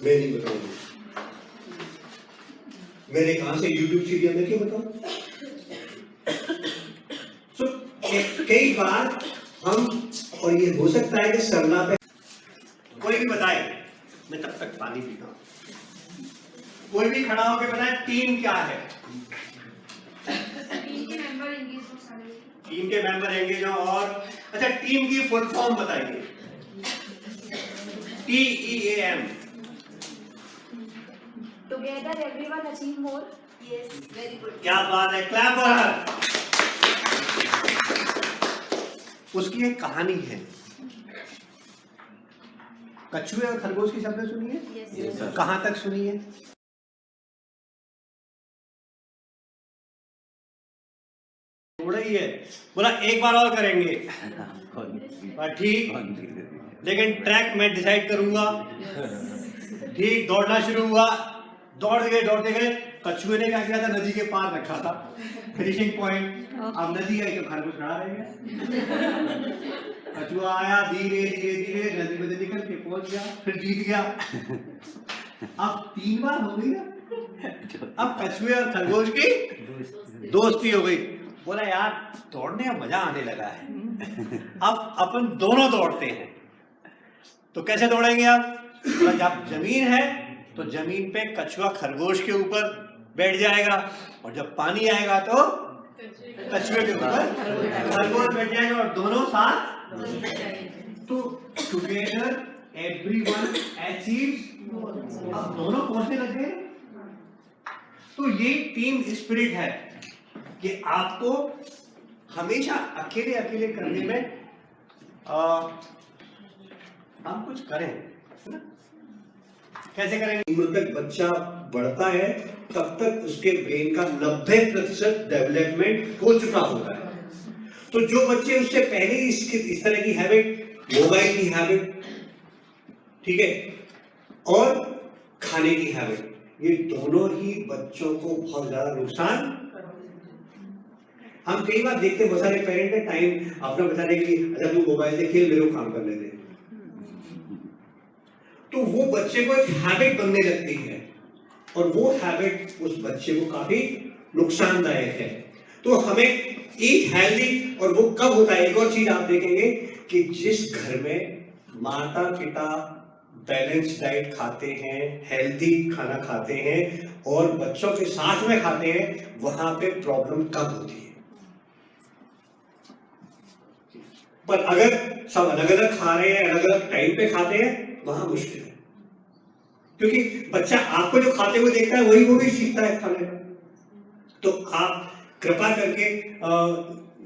मैं नहीं बताऊंगी, मैंने कहां से यूट्यूब सीरियल में क्यों बताऊं। कई बार हम, और ये हो सकता है कि सरला पे कोई भी बताए, मैं तब तक पानी पीता हूं, कोई भी खड़ा होकर बताए टीम क्या है, टीम के मेंबर एंगेज हो। और अच्छा, टीम की फुल फॉर्म बताइए। TEAM, Together everyone achieve more. Yes, very good. क्या बात है, क्लैप फॉर हर। उसकी एक कहानी है, कछुए और खरगोश की शब्द सुनी है? yes, कहां तक सुनी है? थोड़ा ही है, बोला एक बार और करेंगे, ठीक, लेकिन ट्रैक मैं डिसाइड करूंगा, ठीक। दौड़ना शुरू हुआ, दौड़ते गए, कछुए ने क्या किया था, नदी के पार रखा था फिनिशिंग पॉइंट। अब नदी आई तो खरगोश खड़ा रह गया। कछुआ आया धीरे धीरे नदी में निकल के पहुंच गया, फिर जीत गया। अब 3 बार हो गई ना। अब कछुए और खरगोश की दोस्ती हो गई। बोला यार दौड़ने का मजा आने लगा है, अब अपन दोनों दौड़ते हैं। तो कैसे दौड़ेंगे आप? बोला जब जमीन है तो जमीन पे कछुआ खरगोश के ऊपर बैठ जाएगा, और जब पानी आएगा तो कछुए के ऊपर खरगोश बैठ जाएगा, और दोनों साथ। तो टुगेदर एवरीवन अचीव्स। अब दोनों पहुंचने लगे। तो ये टीम स्पिरिट है कि आपको हमेशा अकेले अकेले करने में हम कुछ करें, है ना? कैसे करेंगे? उम्र तक बच्चा बढ़ता है तब तक उसके ब्रेन का 90% डेवलपमेंट हो चुका होता है। तो जो बच्चे उससे पहले इस तरह की हैबिट, मोबाइल की हैबिट, ठीक है, और खाने की हैबिट, ये दोनों ही बच्चों को बहुत ज्यादा नुकसान। हम कई बार देखते हैं बहुत सारे पेरेंट है टाइम अपना बचाने के लिए, अच्छा तू मोबाइल से खेल, मेरे को काम कर लेते, तो वो बच्चे को एक हैबिट बनने लगती है, और वो हैबिट उस बच्चे को काफी नुकसानदायक है। तो हमें ईट हेल्दी, और वो कब होता है? एक और चीज आप देखेंगे कि जिस घर में माता पिता बैलेंस डाइट खाते हैं, हेल्दी खाना खाते हैं, और बच्चों के साथ में खाते हैं, वहां पे प्रॉब्लम कम होती है। पर अगर सब अलग अलग खा रहे हैं, अलग अलग टाइम पे खाते हैं, वहां मुश्किल है, क्योंकि बच्चा आपको जो खाते हुए देखता है वही वो भी सीखता है खाने का। तो आप कृपा करके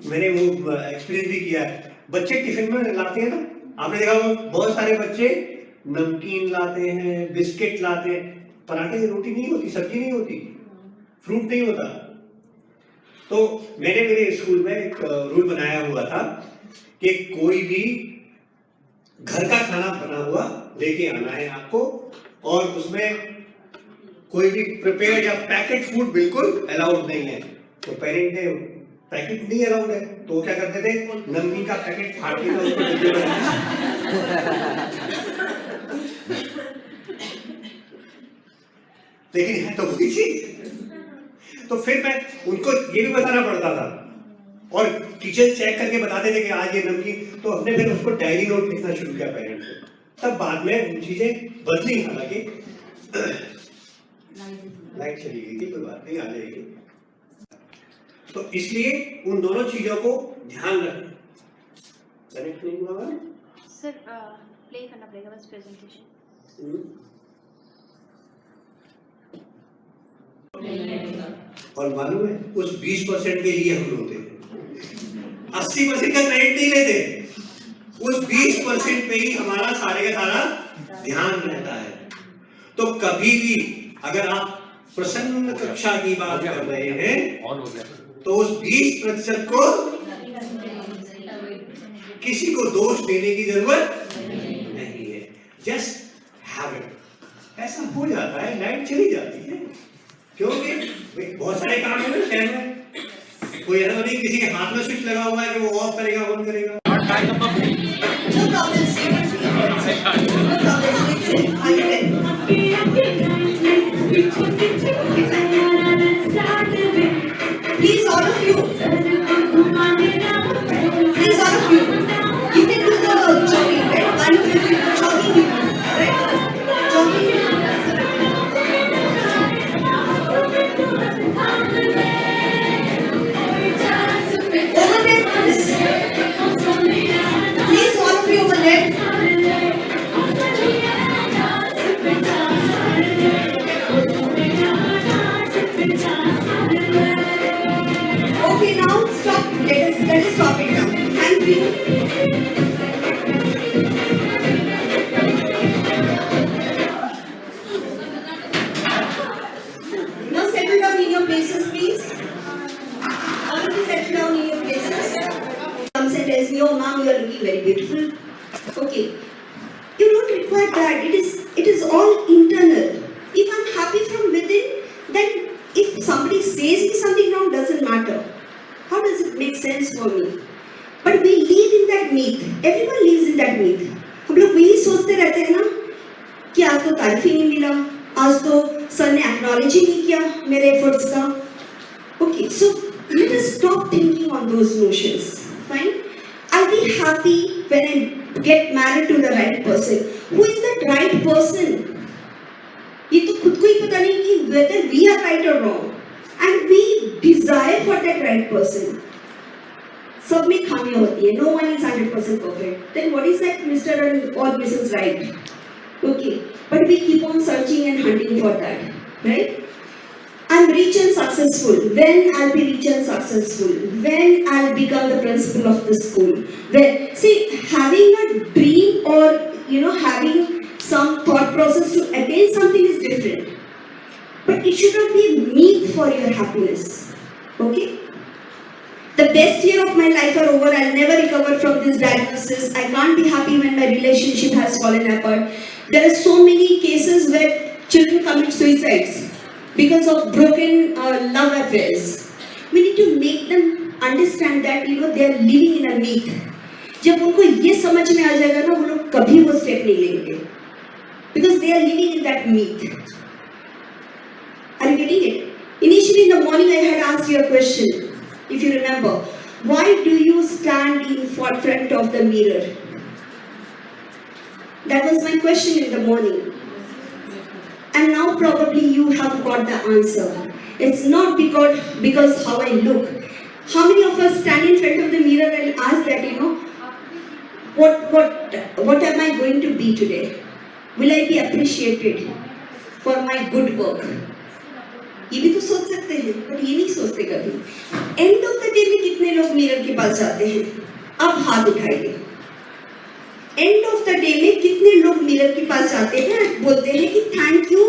मैंने वो एक्सपीरियंस भी किया है, बच्चे टिफिन में लाते हैं ना, आपने देखा बहुत सारे बच्चे नमकीन लाते हैं, बिस्किट लाते हैं, पराठे की रोटी नहीं होती, सब्जी नहीं होती, फ्रूट नहीं होता। तो मैंने मेरे स्कूल में एक रूल बनाया हुआ था कि कोई भी घर का खाना बना हुआ लेके आना है आपको, और उसमें कोई भी प्रिपेयर्ड या पैकेट फूड बिल्कुल अलाउड नहीं है। तो पेरेंट ने पैकेट नहीं अलाउड है, तो वो क्या करते थे, नमकीन का पैकेट फाड़ के उसको डिब्बे में लेकिन है तो वही चीज। तो फिर मैं उनको ये भी बताना पड़ता था, और टीचर चेक करके बताते थे कि आज ये नमकीन, तो हमने फिर उसको डायरी नोट लिखना शुरू किया पेरेंट्स को। तब बाद में चीजें बदली, हालांकि लाइट चली गई थी, कोई बात नहीं, आ जाएगी। तो इसलिए उन दोनों चीजों को ध्यान रखें। कनेक्ट नहीं हुआ सर, प्ले करना पड़ेगा बस प्रेजेंटेशन। और मालूम है उस 20% के लिए हम रोते हैं, 80% का क्रेडिट नहीं लेते, उस 20% पे ही हमारा सारे का सारा ध्यान रहता है। तो कभी भी अगर आप प्रसन्न कक्षा की बात कर रहे हैं, तो उस 20% को किसी को दोष देने की जरूरत नहीं है, जस्ट हैव इट। ऐसा हो जाता है, लाइट चली जाती है, क्योंकि बहुत सारे काम है ना शहर में, कोई ऐसा नहीं किसी के हाथ में स्विच लगा हुआ है कि वो ऑफ करेगा ऑन करेगा। Please all of you, you can do the jogging, right? One of you jogging, right? Jogging. Over there, please all of you over there. Okay, now stop. Let us stop it now. Thank you. Now settle down in your places, please. All of you settle down in your places. Comes and tells me, "Oh, ma'am, you are looking very beautiful." Okay, you don't require that. It is all internal. If I'm happy from within, for me. But we live in that myth. Everyone lives in that myth. हम लोग वही सोचते रहते हैं ना कि आज तो तारीफ ही नहीं मिला, आज तो सर ने एक्नॉलेज ही नहीं किया मेरे एफर्ट्स का. Okay, so let us stop thinking on those notions. Fine? I'll be happy when I get married to the right person. Who is that right person? ये तो खुद को ही पता नहीं कि whether we are right or wrong. And we desire for that right person. सब में खामियां होती है. No one is 100% perfect. Then what is that Mr. or Mrs. Right? Okay, but we keep on searching and hunting for that, right? I'm rich and successful. When I'll be rich and successful? When I'll become the principal of the school? When, see, having a dream or having some thought process to attain something is different. But it should not be a myth for your happiness. Okay? The best year of my life are over. I'll never recover from this diagnosis. I can't be happy when my relationship has fallen apart. There are so many cases where children commit suicides because of broken love affairs. We need to make them understand that they are living in a myth. जब उनको ये समझ में आ जाएगा ना, वो लोग कभी वो स्टेप नहीं लेंगे. Because they are living in that myth. Are you getting it? Initially in the morning I had asked you a question. If you remember, why do you stand in front of the mirror? That was my question in the morning. And now probably you have got the answer. It's not because how I look. How many of us stand in front of the mirror and ask that, what am I going to be today? Will I be appreciated for my good work? ये भी तो सोच सकते हैं, पर ये नहीं सोचते कभी. एंड ऑफ द डे में कितने लोग मिरर के पास जाते हैं? अब हाथ उठाइए. एंड ऑफ द डे में कितने लोग मिरर के पास जाते हैं, बोलते हैं कि thank you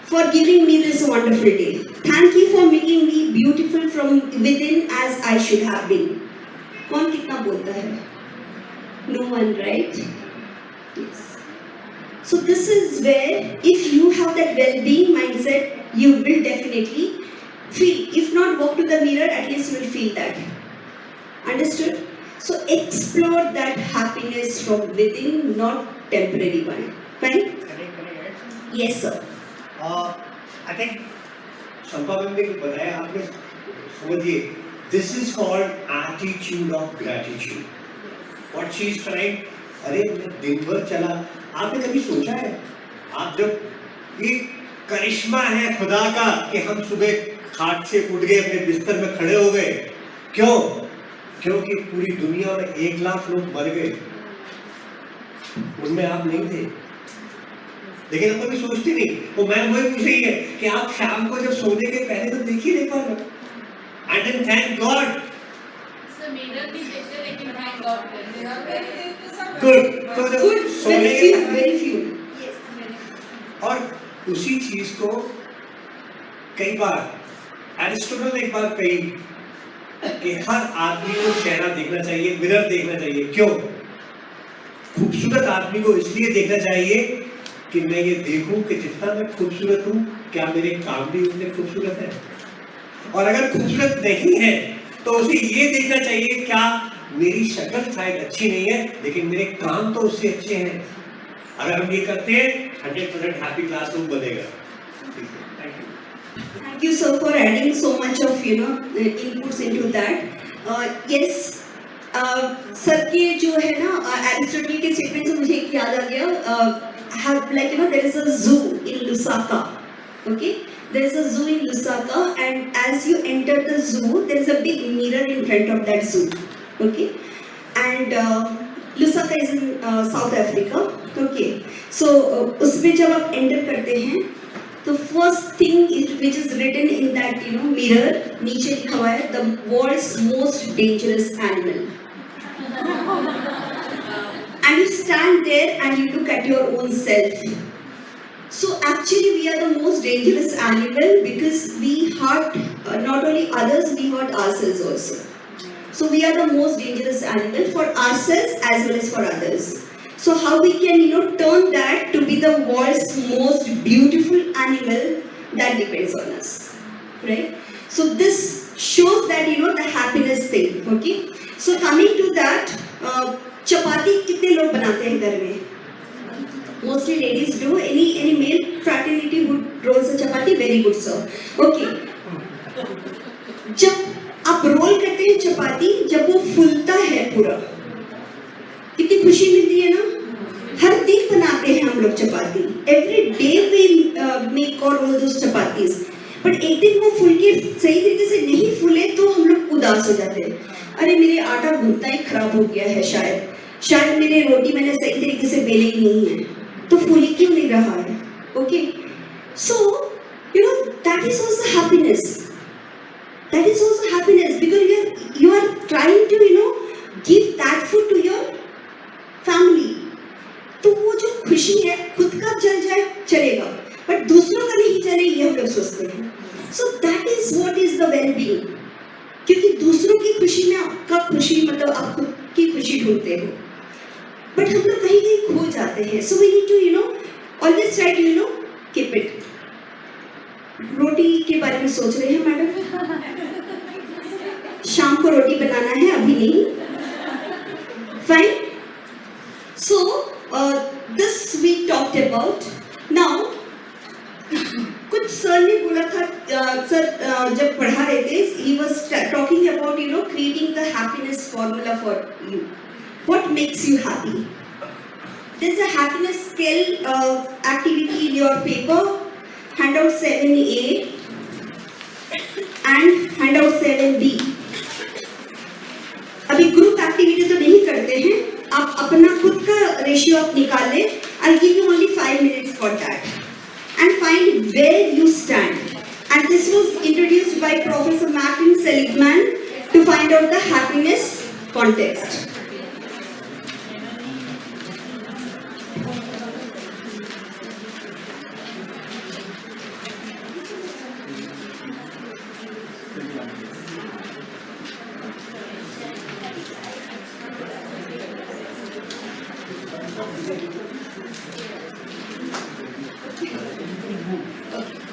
for giving me this wonderful day, thank you for making me beautiful from within as I should have been. कौन कितना बोलता है? No one, right? Yes. So this is where, if you have that well-being mindset, you will definitely feel. If not walk to the mirror, at least you will feel that. Understood? So explore that happiness from within, not temporary one. Fine? Yes, sir. I think Shampa ma'am ने बताया, आपने समझिए. This is called attitude of gratitude. What she is trying. अरे मैं दिन भर चला. आपने कभी सोचा है, आप जब ये करिश्मा है खुदा का कि हम सुबह खाट से उठ गए, अपने बिस्तर में खड़े हो गए. क्यों? क्योंकि पूरी दुनिया में 1 लाख लोग मर गए, उनमें आप नहीं थे. लेकिन हम कभी सोचते नहीं. वो मैम वही पूछ रही है कि आप शाम को जब सोने के पहले तो देख ही नहीं पा रहे. आई डेंट थैंक गॉड. गुड. तो जब सोने के very few. और उसी चीज को कई बार एरिस्टोटल ने एक बार कही कि हर आदमी को चेहरा देखना चाहिए, मिरर देखना चाहिए. क्यों? खूबसूरत आदमी को इसलिए देखना चाहिए कि मैं ये देखूं कि जितना मैं खूबसूरत हूं, क्या मेरे काम भी उतने खूबसूरत हैं. और अगर खूबसूरत नहीं है तो उसे ये देखना चाहिए क्या मेरी शक्ल शायद अच्छी नहीं है, लेकिन मेरे काम तो उससे अच्छे हैं. अगर हम ये करते हैं, 100% हैप्पी क्लासरूम बनेगा. Thank you. Thank you, sir, for adding so much of inputs into that. Yes, sir के जो है ना एरिस्टोटल के स्टेटमेंट से मुझे एक याद आ गया. Have there is a zoo in Lusaka. Okay, there is a zoo in Lusaka, and as you enter the zoo, there is a big mirror in front of that zoo. Okay, and Lusaka is in South Africa. Okay, so उसमें जब आप enter करते हैं, तो first thing which is written in that mirror, नीचे लिखा हुआ है the world's most dangerous animal. And you stand there and you look at your own self. So actually we are the most dangerous animal because we hurt not only others, we hurt ourselves also. So we are the most dangerous animal for ourselves as well as for others. So how we can turn that to be the world's most beautiful animal, that depends on us, right? So this shows that the happiness thing. Okay. So coming to that, चपाती कितने लोग बनाते हैं घर में? Mostly ladies do. Any male fraternity who rolls a chapati? Very good, sir. Okay. जब आप role करते हैं चपाती, जब वो फूलता है पूरा, कितनी खुशी मिलती है ना? हर दिन बनाते हैं हम लोग चपाती. Every day we make or roll those chapatis. But एक दिन वो फूल के सही तरीके से नहीं फूले तो हम लोग उदास हो जाते हैं. अरे मेरे आटा गूंथना ही खराब हो गया है शायद मेरी रोटी मैंने सही तरीके से बेली नहीं है, तो फूल क्यों नहीं रहा है? Okay. So, you know, that is also happiness. That is also happiness because you are trying to, you know, give that food to your family. तो वो जो खुशी है खुद का जल जाए चलेगा, बट दूसरों का नहीं चले ये हम लोग सोचते हैं. So that is what is the well-being. क्योंकि दूसरों की खुशी में आपका खुशी मतलब आप खुद की खुशी ढूंढते हो, बट हम लोग कहीं कहीं खो जाते हैं. So we need to, you know, always try to, you know, keep it. रोटी के बारे में सोच रहे हैं मैडम? शाम को रोटी बनाना है, अभी नहीं. Fine. So this we talked about. Now कुछ सर ने बोला था, सर जब पढ़ा रहे थे, he was talking about, you know, creating the happiness formula for you. What makes you happy? There's a happiness scale activity in your paper, handout 7A and handout 7B. अभी group activity तो नहीं करते हैं, आप अपना खुद का ratio आप निकाल लें. I'll give you only 5 minutes for that. And find where you stand. And this was introduced by Professor Martin Seligman to find out the happiness context.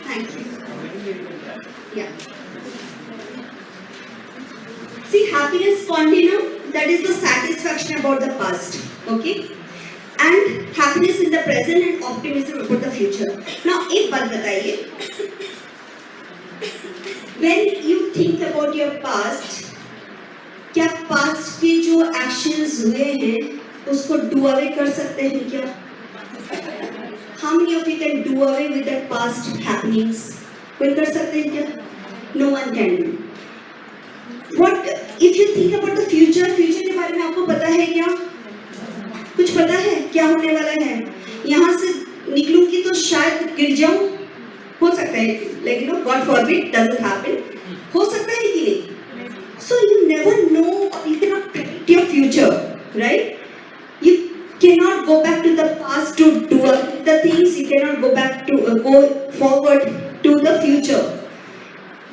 Thank you. Yeah. See, happiness continuum, that is the satisfaction about the past. Okay? And happiness in the present and optimism about the future. Now, एक बात बताइए. When you think about your past, क्या past के जो actions हुए हैं उसको do away कर सकते हैं क्या? How many of you can do away with the past happenings? कोई कर सकते हैं क्या? No one can do. What if you think about the future? Future के बारे में आपको पता है क्या? कुछ पता है क्या होने वाला है? यहाँ से निकलूंगी तो शायद गिर जाऊं, हो सकता है, like you know, God forbid, doesn't happen. हो सकता है कि नहीं? So you never know, you cannot predict your future, right? You cannot go back to the past to do the things. You cannot go back to go forward to the future.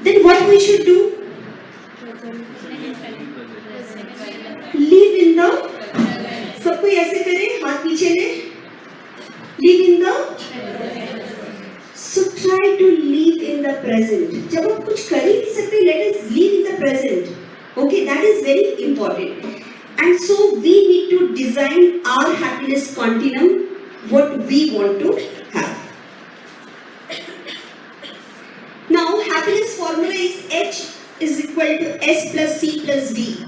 Then what we should do? Live in the. सब कोई ऐसे करे, हाथ पीछे ले. Live in the. So try to live in the present. जब आप कुछ कर ही नहीं सकते, let us live in the present. Okay, that is very important. And so we need to design our happiness continuum, what we want to have. Now, happiness formula is H is equal to S plus C plus D.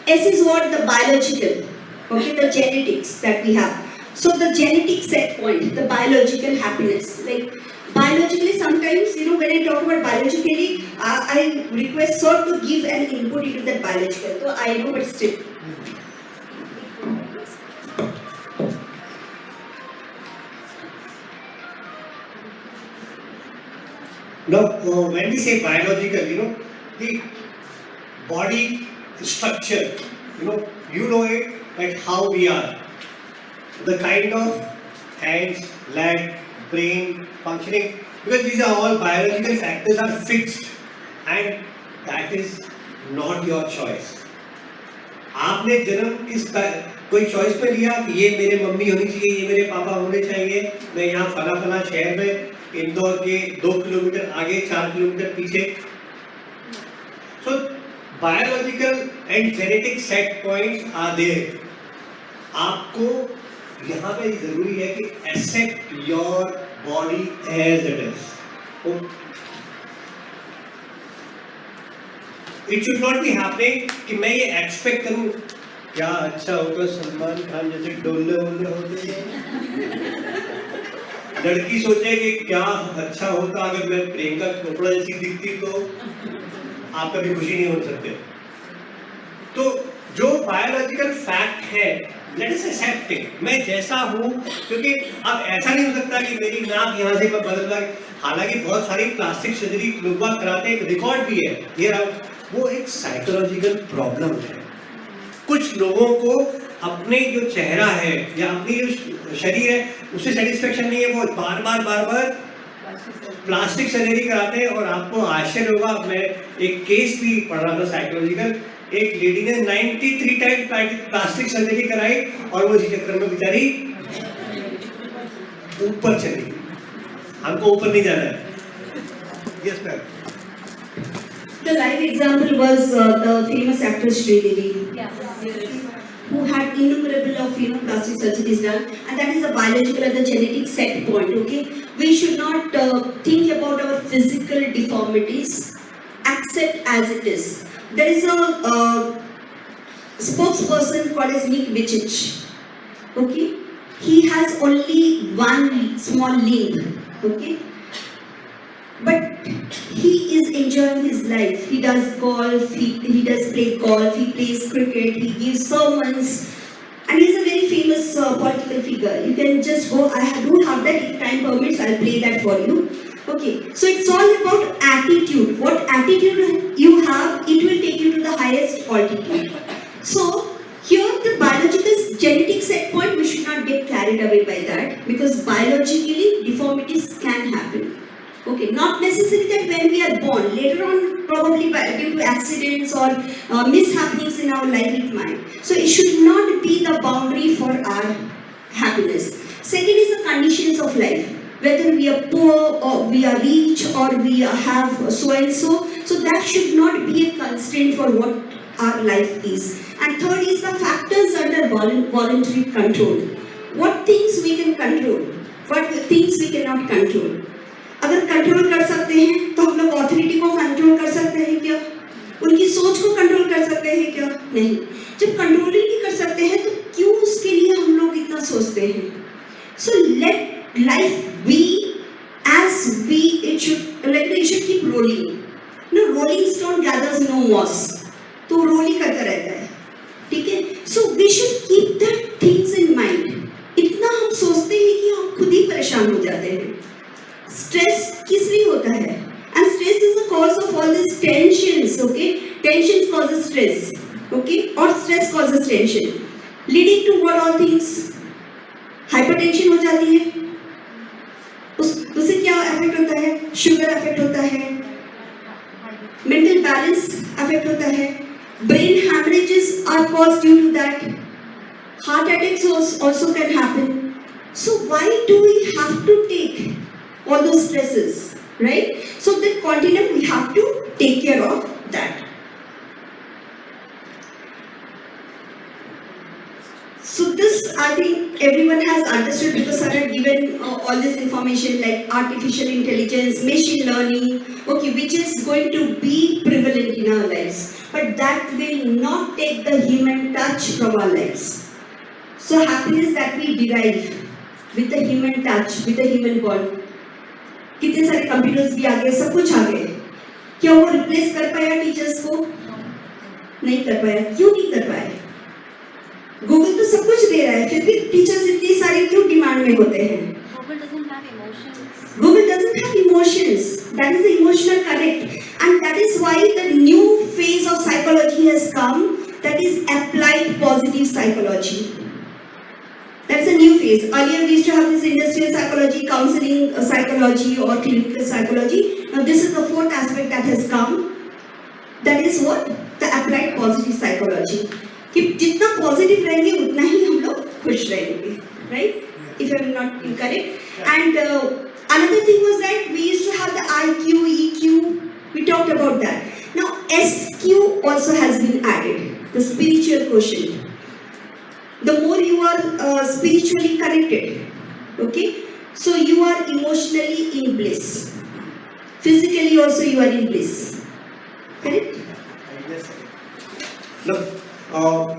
S is what? The biological, okay, the genetics that we have. So the genetic set point, the biological happiness. Like biologically, sometimes, you know, when I talk about biologically, I request sir to give an input into that biological. So I know, but still. Now, when we say biological, you know, the body structure, you know it, like how we are. The kind of hands, leg, brain functioning, because these are all biological factors are fixed and that is not your choice. आपने जन्म किस कोई choice पे लिया कि ये मेरे mummy होनी चाहिए, ये मेरे पापा होने चाहिए, मैं यहाँ फला फला शहर में इंदौर के 2 किलोमीटर आगे 4 किलोमीटर पीछे. So biological and genetic set points are there. आपको यहाँ पे जरूरी है कि accept your body as it is. It should not be happening कि मैं ये expect करूँ क्या अच्छा होगा सलमान खान जैसे डोले वोले होते लड़की सोचे कि क्या अच्छा होता अगर मैं प्रियंका चोपड़ा जैसी दिखती तो आप कभी खुशी नहीं हो सकते। तो जो बायोलॉजिकल फैक्ट है लेट अस एक्सेप्ट इट, मैं जैसा हूँ, क्योंकि अब ऐसा नहीं हो सकता कि मेरी नाक यहाँ से मैं बदल लगा। हालांकि बहुत सारी प्लास्टिक सर्जरी लोग बात कराते हैं, एक रिकॉर्ड भी है ये, वो एक साइकोलॉजिकल प्रॉब्लम है। कुछ लोगों को अपने जो चेहरा है या अपनी जो शरीर है उससे सेटिस्फेक्शन नहीं है, वो बार बार प्लास्टिक सर्जरी कराते हैं। और आपको आश्चर्य होगा, मैं एक केस भी पढ़ रहा था साइकोलॉजिकल, एक लेडी ने 93 टाइम प्लास्टिक सर्जरी कराई और वो इसी चक्कर में बेचारी ऊपर चली। हमको ऊपर नहीं जाना है। Yes ma'am. The live example was the famous actress Sridevi, who had innumerable of plastic surgeries done, and that is a biological and the genetic set point. Okay, we should not think about our physical deformities. Accept as it is. There is a spokesperson called as Nick Vujicic. Okay, he has only one small limb. Okay. But he is enjoying his life. He does golf, he does play golf, he plays cricket, he gives sermons, and he's a very famous political figure. You can just go, I do have that, if time permits, I'll play that for you. Okay, so it's all about attitude. What attitude you have, it will take you to the highest altitude. So, here the biological genetic set point, we should not get carried away by that, because biologically deformities can happen. Okay, not necessarily that when we are born, later on probably due to accidents or mishappenings in our life it might. So it should not be the boundary for our happiness. Second is the conditions of life. Whether we are poor or we are rich or we have so and so. So that should not be a constraint for what our life is. And third is the factors under voluntary control. What things we can control, what things we cannot control. अगर control कर सकते हैं तो हम लोग authority को control कर सकते हैं क्या? उनकी सोच को कंट्रोल कर सकते हैं क्या? नहीं। जब कंट्रोल ही नहीं कर सकते हैं तो क्यों उसके लिए हम लोग इतना सोचते हैं? So let life be as we it should keep rolling. No, rolling stone gathers no moss. तो रोल ही करता रहता है, ठीक है? So we should keep that things in mind. इतना हम सोचते हैं कि हम खुद ही परेशान हो जाते हैं। Stress किस लिए होता है? And stress is the cause of all these tensions. Okay, tensions causes stress. Okay, or stress causes tension, leading to what all things? Hypertension हो जाती है। उससे क्या अफेक्ट होता है? शुगर अफेक्ट होता है, mental balance अफेक्ट होता है, brain hemorrhages are caused due to that, heart attacks also can happen. So why do we have to take all those stresses, right? So that continuum we have to take care of that. So this I think everyone has understood, because I have given all this information like artificial intelligence, machine learning, okay, which is going to be prevalent in our lives, but that will not take the human touch from our lives. So happiness that we derive with the human touch, with the human bond. कितने सारे computers भी आ गए, सब कुछ आ गए, क्या वो replace कर पाया टीचर्स को? नहीं कर पाया। क्यों नहीं कर पाया? गूगल तो सब कुछ दे रहा है, फिर भी टीचर्स इतनी सारी क्यों डिमांड में होते हैं? Google doesn't have emotions. That is the emotional connect, and that is why the new phase of psychology has come. That is applied positive psychology. That's a new phase. Earlier we used to have this industrial psychology, counseling psychology or clinical psychology. Now this is the fourth aspect that has come. That is what? The applied positive psychology. कि जितना positive रहेंगे उतना ही हम लोग खुश रहेंगे, right? If I'm not incorrect. And another thing was that we used to have the IQ, EQ. We talked about that. Now SQ also has been added, the spiritual quotient. The more you are spiritually connected, okay, so you are emotionally in bliss. Physically also you are in bliss. Correct? Yes. Look,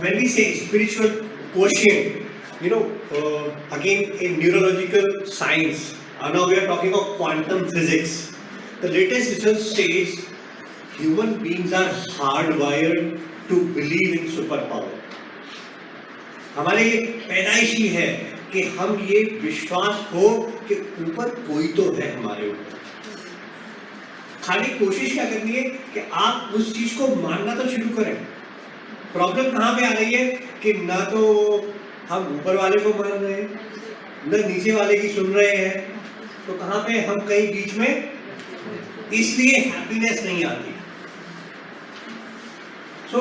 when we say spiritual quotient, again in neurological science, now we are talking of quantum physics. The latest research says human beings are hardwired to believe in superpower. हमारे ये पैदाइशी है कि हम ये विश्वास हो कि ऊपर कोई तो है हमारे ऊपर। खाली कोशिश क्या करनी है कि आप उस चीज को मानना तो शुरू करें। प्रॉब्लम कहाँ पे आ रही है कि ना तो हम ऊपर वाले को मान रहे हैं, न नीचे वाले की सुन रहे हैं, तो कहाँ पे हम कहीं बीच में, इसलिए हैप्पीनेस नहीं आती। So,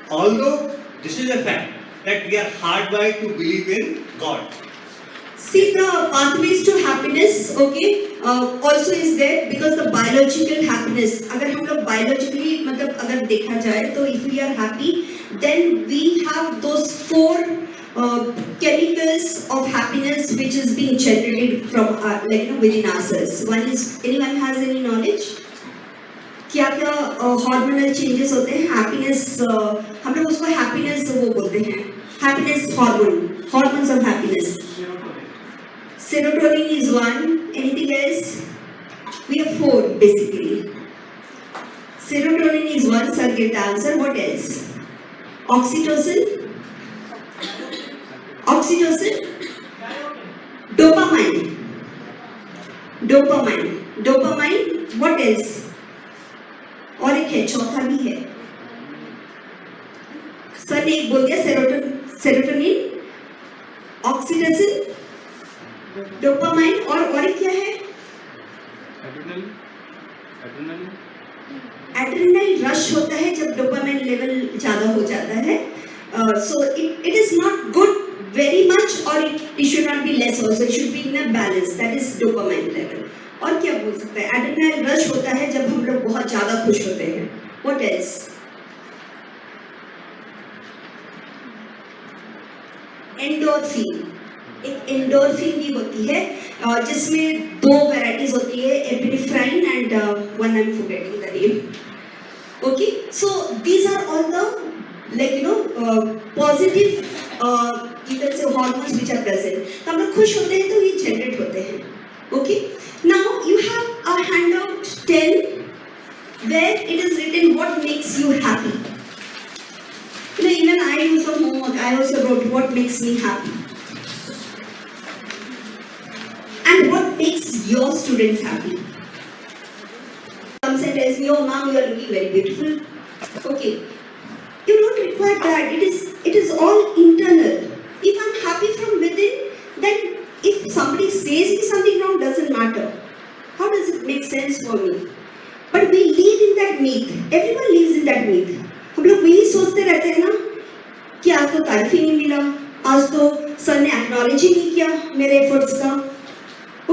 although this is a fact that we are hardwired to believe in God. See, the pathways to happiness, okay, also is there because the biological happiness. अगर हम लोग biologically मतलब अगर देखा जाए तो if we are happy, then we have those 4 chemicals of happiness which is being generated from within ourselves. One is, anyone has any knowledge? क्या क्या हार्मोनल चेंजेस होते हैं हैप्पीनेस, हम लोग उसको हैप्पीनेस वो बोलते हैं, happiness hormone, hormones of happiness. Serotonin is one. Anything else? We have 4 basically. Serotonin is one. Sir, get the answer. What else? Oxytocin. Oxytocin. Dopamine. Dopamine. Dopamine. What else? और एक है, चौथा भी है. सर ने एक बोल दिया, सेरोटोनिन, ऑक्सीटोसिन, डोपामाइन और एक क्या है? एड्रेनल रश होता है जब डोपामाइन लेवल ज्यादा हो जाता है. So it is not good very much or it should not be less also. It should be in a balance. That is dopamine level. और क्या बोल सकते हैं? एड्रेनल रश होता है जब हम लोग बहुत ज्यादा खुश होते हैं. What else? एंडोर्फिन. एक एंडोर्फिन भी होती है जिसमें 2 वैरायटीज होती है, epinephrine and one I am forgetting the name. Okay, so these are all the positive you can say hormones which are present. तो हम लोग खुश होते हैं तो ये जनरेट होते हैं. Okay, now you have a handout 10 where it is written what makes you happy. Even I do some homework. I also wrote what makes me happy and what makes your students happy. Comes and tells me, "Oh, mom, you are looking very beautiful." Okay, you don't require that. It is all internal. If I'm happy from within, then if somebody says me something wrong, doesn't matter. How does it make sense for me? But we live in that myth. Everyone lives in that myth. हम लोग वही सोचते रहते हैं ना कि आज तो तारीफ ही नहीं मिला, आज तो सर ने एक्नॉलेज ही नहीं किया मेरे एफर्ट्स का.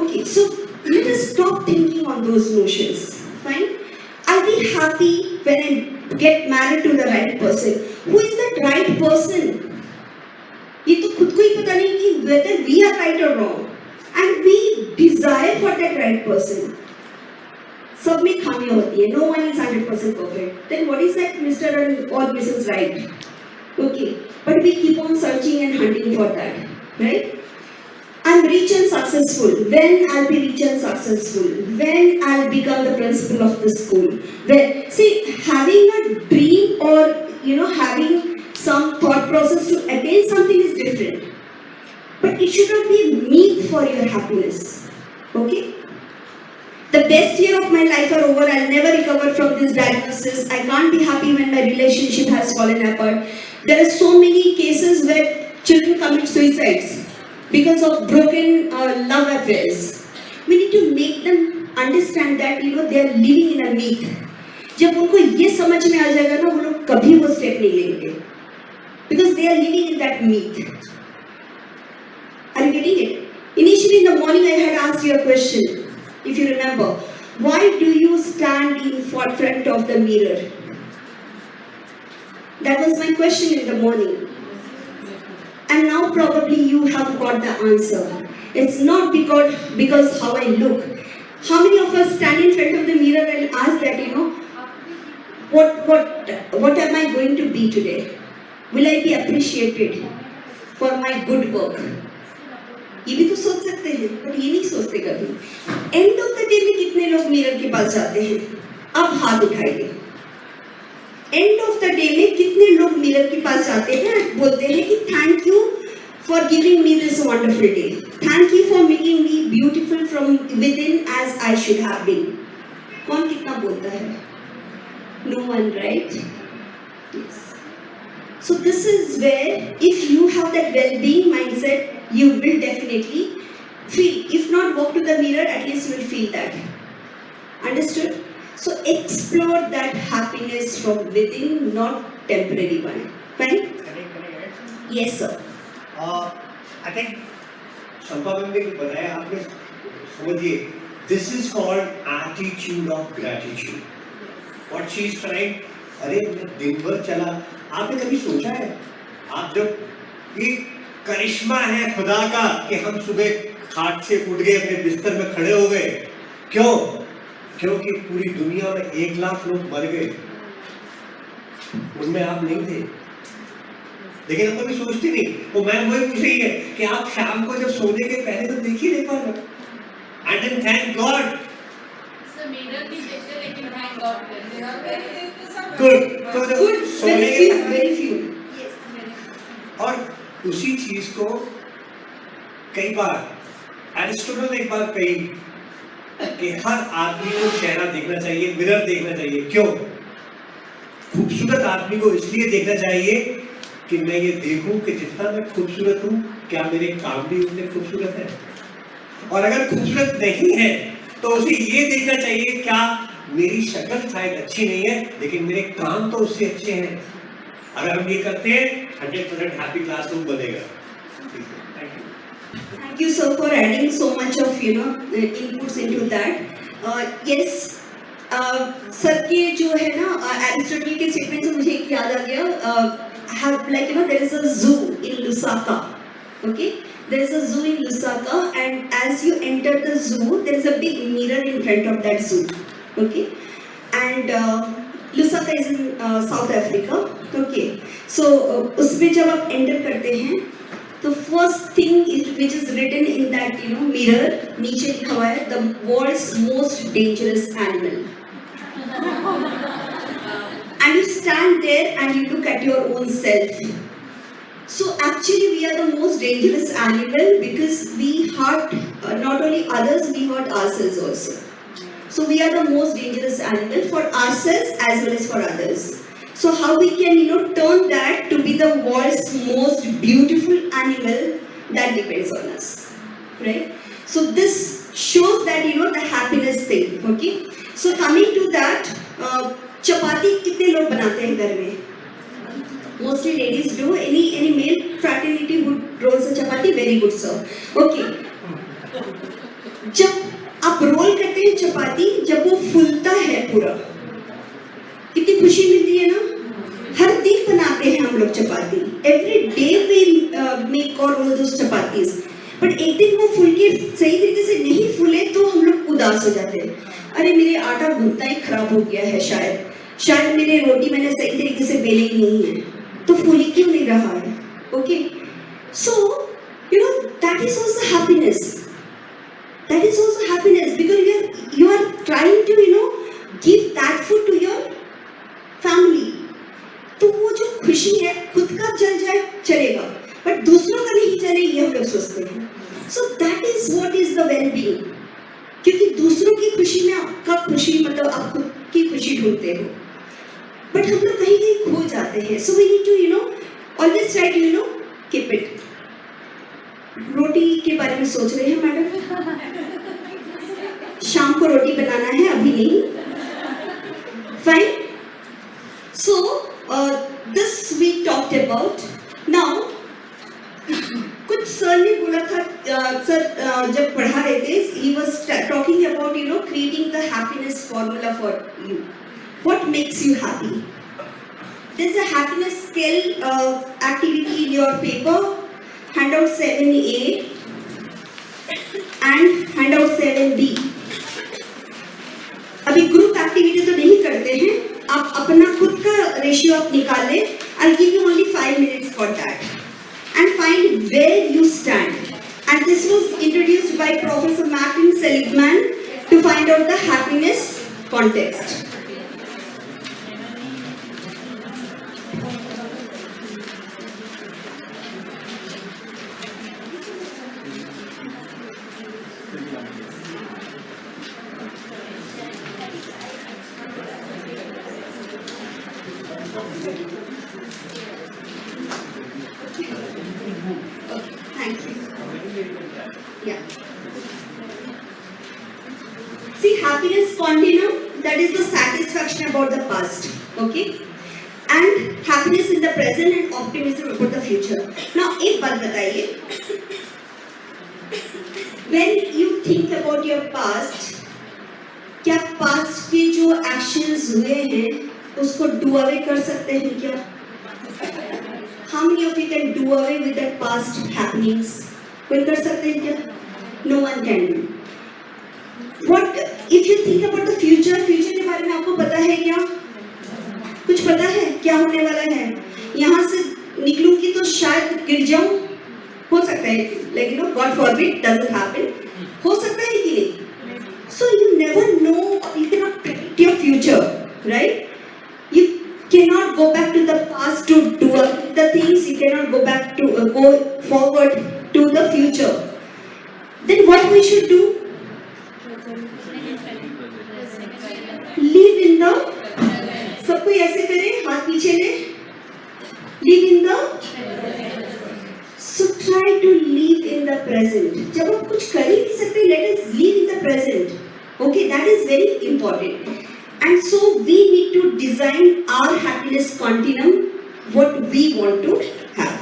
Okay, so let us stop thinking on those notions. Fine? I'll be happy when I get married to the right person. Who is that right person? ये तो खुद को ही पता नहीं कि whether we are right or wrong, and we desire for that right person. सब में खामियां होती है. No one is 100% perfect. Then what is that Mr. or Mrs. Right? Okay, but we keep on searching and hunting for that, right? I'm rich and successful. When I'll be rich and successful? When I'll become the principal of the school? When, see, having a dream or having some thought process to attain something is different. But it should not be a means for your happiness. Okay? The best year of my life are over. I'll never recover from this diagnosis. I can't be happy when my relationship has fallen apart. There are so many cases where children commit suicides because of broken love affairs. We need to make them understand that they are living in a myth. जब उनको ये समझ में आ जाएगा ना, वो लोग कभी वो स्टेप नहीं लेंगे. Because they are living in that myth. Are you getting it? Initially in the morning I had asked you a question. If you remember, why do you stand in front of the mirror? That was my question in the morning. And now probably you have got the answer. It's not because how I look. How many of us stand in front of the mirror and ask that, what am I going to be today? Will I be appreciated for my good work? ये भी तो सोच सकते हैं, but ये नहीं सोचते कभी. End of the day में कितने लोग मिरर के पास जाते हैं? अब हाथ उठाइए. End of the day में कितने लोग मिरर के पास जाते हैं बोलते हैं कि thank you for giving me this wonderful day. Thank you for making me beautiful from within as I should have been. कौन कितना बोलता है? No one, right? Yes. So this is where, if you have that well-being mindset, you will definitely feel. If not walk to the mirror, at least you will feel that. Understood? So explore that happiness from within, not temporary one. Fine? Yes, sir. I think Shampa ma'am ने बताया आपने समझिए. This is called attitude of gratitude. What she is trying. अरे मैं दिन भर चला. आपने कभी सोचा है? आप जब ये करिश्मा है खुदा का कि हम सुबह खाट से उठ गए अपने बिस्तर में खड़े हो गए. क्यों? क्योंकि पूरी दुनिया में 1 लाख लोग मर गए, उनमें आप नहीं थे. लेकिन हम कभी सोचते नहीं. वो मैम वही पूछ रही है कि आप शाम को जब सोने के पहले तो देख ही नहीं पा रहे. And then thank God. Good. तो जब सोने के very few. और उसी चीज को कई बार एरिस्टोटल ने एक बार कही कि हर आदमी को चेहरा देखना चाहिए, मिरर देखना चाहिए. क्यों? खूबसूरत आदमी को इसलिए देखना चाहिए कि मैं ये देखूं कि जितना मैं खूबसूरत हूं, क्या मेरे काम भी उतने खूबसूरत हैं. और अगर खूबसूरत नहीं है तो उसे ये देखना चाहिए क्या मेरी शक्ल शायद अच्छी नहीं है लेकिन मेरे काम तो उससे अच्छे हैं. अगर हम ये करते हैं 100% हैप्पी क्लासरूम बनेगा. Thank you, sir, for adding so much of inputs into that. Yes, sir के जो है ना एरिस्टोटल के स्टेटमेंट से मुझे एक याद आ गया. Have there is a zoo in Lusaka. Okay, there is a zoo in Lusaka, and as you enter the zoo, there is a big mirror in front of that zoo. Okay, and Lusaka is in South Africa. Okay, so उसमें जब आप enter करते हैं तो first thing which is written in that mirror नीचे लिखा हुआ है the world's most dangerous animal. And you stand there and you look at your own self. So actually we are the most dangerous animal because we hurt not only others, we hurt ourselves also. So we are the most dangerous animal for ourselves as well as for others. So how we can turn that to be the world's most beautiful animal, that depends on us, right? So this shows that the happiness thing. Okay. So coming to that, चपाती कितने लोग बनाते हैं घर में? Mostly ladies do. Any male fraternity who rolls a chapati? Very good, sir. Okay. जब आप role करते हैं चपाती, जब वो फूलता है पूरा, कितनी खुशी मिलती है ना? हर दिन बनाते हैं हम लोग चपाती. Every day we make or roll those chapatis. But एक दिन वो फूल के सही तरीके से नहीं फूले तो हम लोग उदास हो जाते हैं. अरे मेरे आटा गूंथना ही खराब हो गया है शायद मेरी रोटी मैंने सही तरीके से बेली ही नहीं है तो फूली क्यों नहीं रहा है. Okay, so that is also happiness. That is also happiness because you are trying to give that food to your family. तो वो जो खुशी है खुद का जल जाए चलेगा बट दूसरों का नहीं चले ये हम लोग सोचते हैं. So that is what is the well-being. क्योंकि दूसरों की खुशी में आपका खुशी मतलब आप खुद की खुशी ढूंढते हो बट हम लोग कहीं कहीं खो जाते हैं. So we need to always try to keep it. रोटी के बारे में सोच रहे हैं मैडम? शाम को रोटी बनाना है, अभी नहीं. Fine. So this we talked about. Now कुछ सर ने बोला था, सर जब पढ़ा रहे थे, he was talking about creating the happiness formula for you. What makes you happy? There's a happiness scale activity in your paper, handout 7A and handout 7B. अभी group activity तो नहीं करते हैं, आप अपना खुद का रेशियो आप निकाल लें. I'll give you only 5 minutes for that. And find where you stand. And this was introduced by Professor Martin Seligman to find out the happiness context. Thank you. Yeah. See, happiness continuum, that is the satisfaction about the past. Okay? And happiness in the present and optimism about the future. Now, एक बात बताइए. When you think about your past, क्या past के जो actions हुए हैं, उसको do away कर सकते हैं क्या? How many of you can do away with that past happenings? कोई कर सकते हैं क्या? No one can do. What if you think about the future? Future के बारे में आपको पता है क्या? कुछ पता है क्या होने वाला है? यहाँ से निकलूंगी तो शायद गिर जाऊं, हो सकता है, like you know, God forbid, doesn't happen. हो सकता है कि नहीं? So you never know, you cannot predict your future, right? You cannot go back to the past to do the things. You cannot go back to go forward to the future. Then what we should do? Live in the. सब कोई ऐसे करे, हाथ पीछे ले. Live in the. So try to live in the present. जब आप कुछ कर ही नहीं सकते, let us live in the present. Okay, that is very important. And so we need to design our happiness continuum, what we want to have.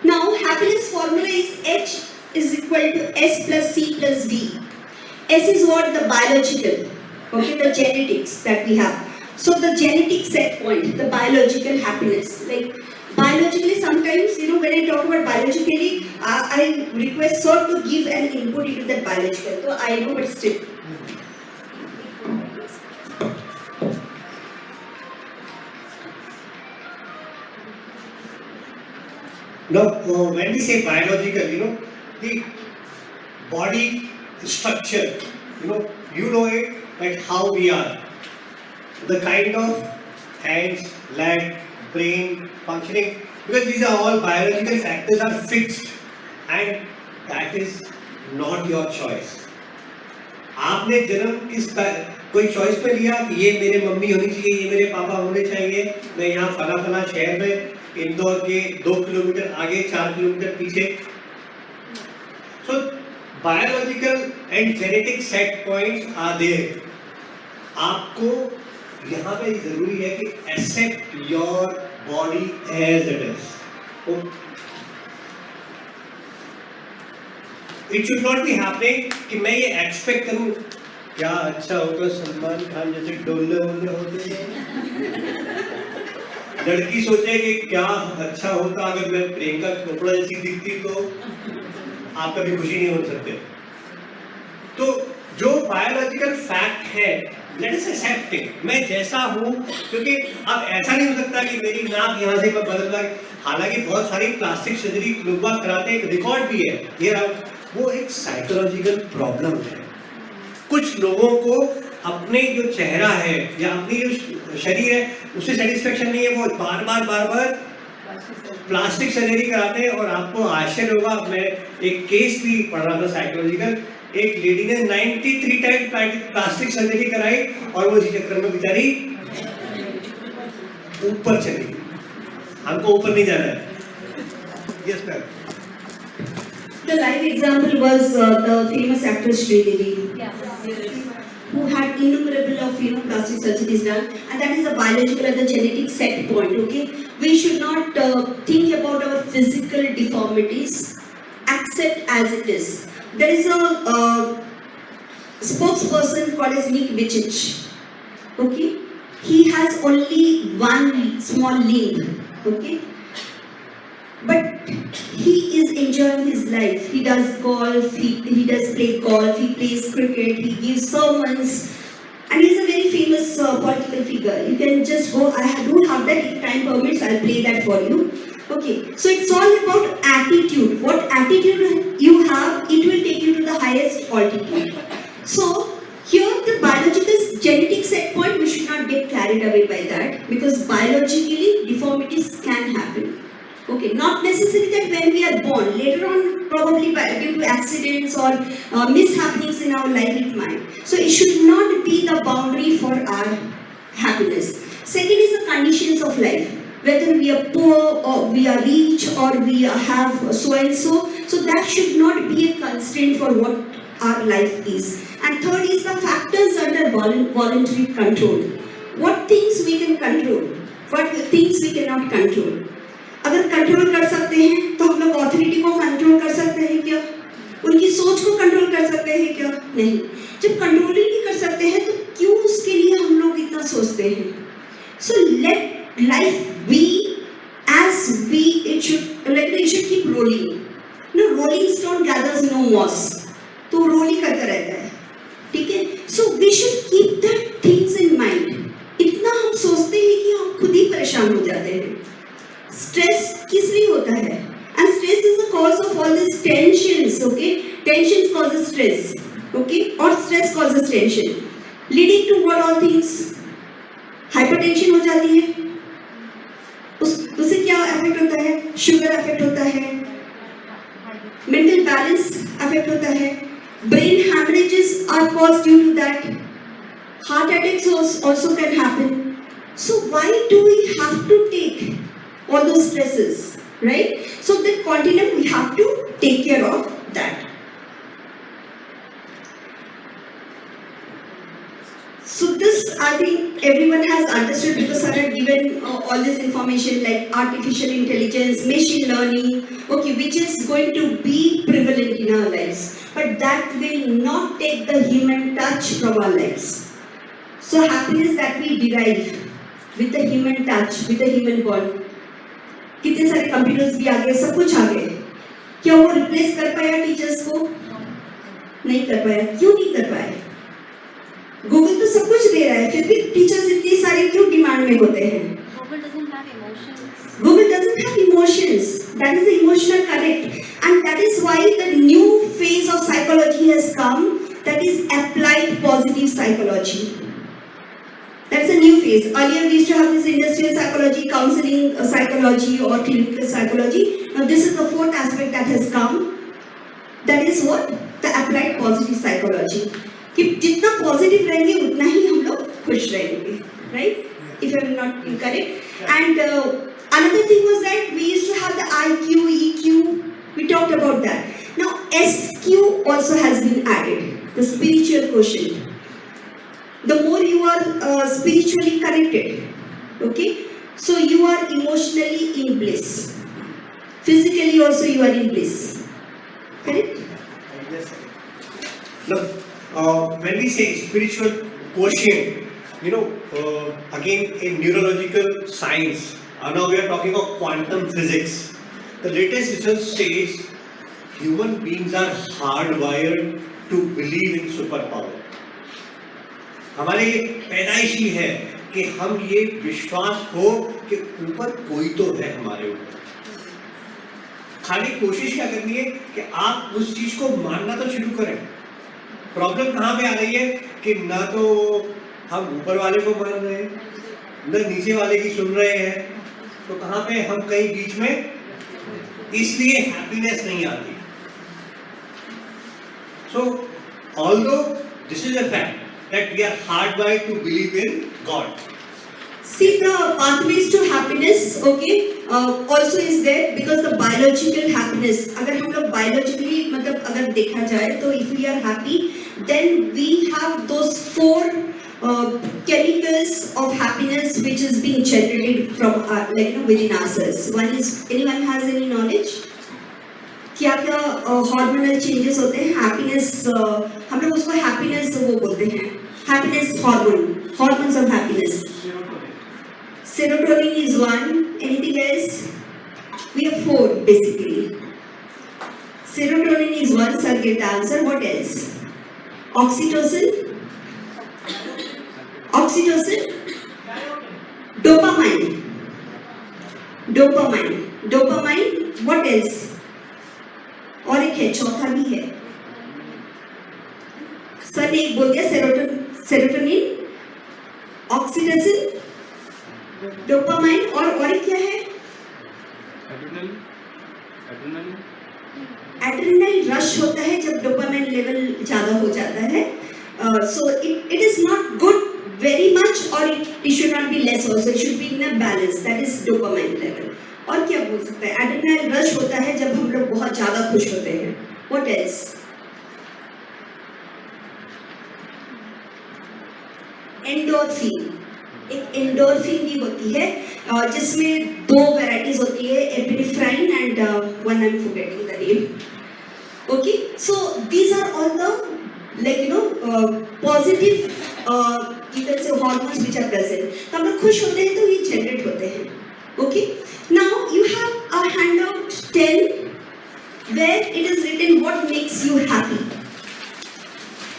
Now, happiness formula is H is equal to S plus C plus D. S is what? The biological, okay, the genetics that we have. So the genetic set point, the biological happiness. Like biologically, sometimes, you know, when I talk about biologically, I request sir to give an input into that biological. So I know, but still. Now, when we say biological, you know, the body structure, you know it, like how we are. The kind of hands, leg, brain functioning, because these are all biological factors are fixed and that is not your choice. आपने जन्म किस कोई choice पे लिया कि ये मेरे mummy होनी चाहिए, ये मेरे पापा होने चाहिए, मैं यहाँ फला फला शहर में इंदौर के 2 किलोमीटर आगे 4 किलोमीटर पीछे. So biological and genetic set points are there. आपको यहाँ पे जरूरी है कि accept your body as it is. It should not be happening कि मैं ये expect करूँ क्या अच्छा होगा सलमान खान जैसे डोले वोले होते हैं. लड़की सोचे कि क्या अच्छा होता अगर मैं प्रियंका चोपड़ा जैसी दिखती तो आप कभी खुशी नहीं हो सकते. तो जो बायोलॉजिकल फैक्ट है लेट अस एक्सेप्ट इट. मैं जैसा हूँ, क्योंकि अब ऐसा नहीं हो सकता कि मेरी नाक यहाँ से मैं बदल कर, हालांकि बहुत सारी प्लास्टिक सर्जरी लोग कराते हैं, रिकॉर्ड भी है, ये वो एक साइकोलॉजिकल प्रॉब्लम है. कुछ लोगों को अपने जो चेहरा है या अपनी जो शरीर है उससे सेटिस्फेक्शन नहीं है, वो बार बार प्लास्टिक सर्जरी कराते हैं. और आपको आश्चर्य होगा, मैं एक केस भी पढ़ रहा था साइकोलॉजिकल, एक लेडी ने 93 टाइम प्लास्टिक सर्जरी कराई और वो इसी चक्कर में बेचारी ऊपर चली गई. हमको ऊपर नहीं जाना है. Yes ma'am. The live example was the famous actress Sridevi, who had innumerable of plastic surgeries done, and that is a biological and the genetic set point. Okay, we should not think about our physical deformities. Accept as it is. There is a spokesperson called as Nick Vicic. Okay, he has only one small limb, okay? But he is enjoying his life. He does golf, he does play golf, he plays cricket, he gives sermons, and he's a very famous political figure. You can just go, I do have that, if time permits, I'll play that for you. Okay, so it's all about attitude. What attitude you have, it will take you to the highest altitude. So, here the biological genetic set point, we should not get carried away by that, because biologically deformities can happen. Okay, not necessarily that when we are born, later on probably due to accidents or mishappenings in our life it might. So it should not be the boundary for our happiness. Second is the conditions of life. Whether we are poor or we are rich or we have so and so. So that should not be a constraint for what our life is. And third is the factors under voluntary control. What things we can control, what things we cannot control. अगर control कर सकते हैं तो हम लोग authority को control कर सकते हैं क्या? उनकी सोच को कंट्रोल कर सकते हैं क्या? नहीं. जब कंट्रोल ही नहीं कर सकते हैं तो क्यों उसके लिए हम लोग इतना सोचते हैं? So let life be as we it should keep rolling. No, rolling stone gathers no moss. तो रोल ही करता रहता है. ठीक है? So we should keep that things in mind. इतना हम सोचते हैं कि हम खुद ही परेशान हो जाते हैं. Stress किस लिए होता है? And stress is the cause of all these tensions, okay? Tensions causes stress, okay? Or stress causes tension. Leading to what all things? Hypertension हो जाती है. उससे क्या affect होता है? Sugar affect होता है. Mental balance affect होता है. Brain hemorrhages are caused due to that. Heart attacks also can happen. So why do we have to take all those stresses, right? So that continuum we have to take care of that. So this I think everyone has understood because I have given all this information like artificial intelligence, machine learning, okay, which is going to be prevalent in our lives. But that will not take the human touch from our lives. So happiness that we derive with the human touch, with the human bond. कितने सारे computers भी आ गए, सब कुछ आ गए. क्या वो replace कर पाया टीचर्स को? नहीं कर पाया. क्यों नहीं कर पाया? गूगल तो सब कुछ दे रहा है, फिर भी टीचर्स इतनी सारी क्यों डिमांड में होते हैं? Google doesn't have emotions. That is the emotional correct, and that is why the new phase of psychology has come. That is applied positive psychology. That's a new phase. Earlier we used to have this industrial psychology, counseling psychology or clinical psychology. Now this is the fourth aspect that has come. That is what? The applied positive psychology. कि जितना positive रहेंगे उतना ही हम लोग खुश रहेंगे. Right? If I'm not incorrect. And another thing was that we used to have the IQ, EQ. We talked about that. Now SQ also has been added. The spiritual quotient. The more you are spiritually connected, okay, so you are emotionally in bliss. Physically also you are in bliss. Correct? Yes. Look, when we say spiritual quotient, you know, again in neurological science, now we are talking of quantum physics. The latest research says human beings are hardwired to believe in superpower. हमारे पैदाइशी है कि हम ये विश्वास हो कि ऊपर कोई तो है हमारे ऊपर. खाली कोशिश क्या करनी है कि आप उस चीज को मानना तो शुरू करें. प्रॉब्लम कहाँ पे आ रही है कि ना तो हम ऊपर वाले को मान रहे हैं, ना नीचे वाले की सुन रहे हैं, तो कहाँ पे हम कहीं बीच में, इसलिए हैप्पीनेस नहीं आती. So although this is a fact that we are hardwired to believe in God. See, the pathways to happiness, okay, also is there because the biological happiness. अगर हम लोग biologically मतलब अगर देखा जाए तो if we are happy, then we have those four chemicals of happiness which is being generated from within ourselves. One is, anyone has any knowledge? क्या hormonal changes होते हैं? Happiness, हम लोग उसको happiness वो बोलते हैं. happiness hormone, hormones of happiness. Serotonin is one. Anything else? We have 4 basically. Serotonin is one, sir, get the answer. What else? Oxytocin? Oxytocin? Dopamine. Dopamine. Dopamine. What else? और एक है, चौथा भी है. सर ने एक बोल दिया सेरोटोनिन, ऑक्सीटोसिन, डोपामाइन और एक क्या है? एड्रेनल रश होता है जब डोपामाइन लेवल ज्यादा हो जाता है. So it is not good very much or it should not be less also. It should be in a balance. That is dopamine level. और क्या बोल सकते हैं? एड्रेनल रश होता है जब हम लोग बहुत ज्यादा खुश होते हैं. What else? एंडोर्फिन. एक एंडोर्फिन भी होती है जिसमें 2 वैरायटीज होती है, epinephrine and one I'm forgetting the name. Okay, so these are all the positive you can say hormones which are present. तो हम लोग खुश होते हैं तो ये जनरेट होते हैं. Okay, now you have a handout 10 where it is written what makes you happy.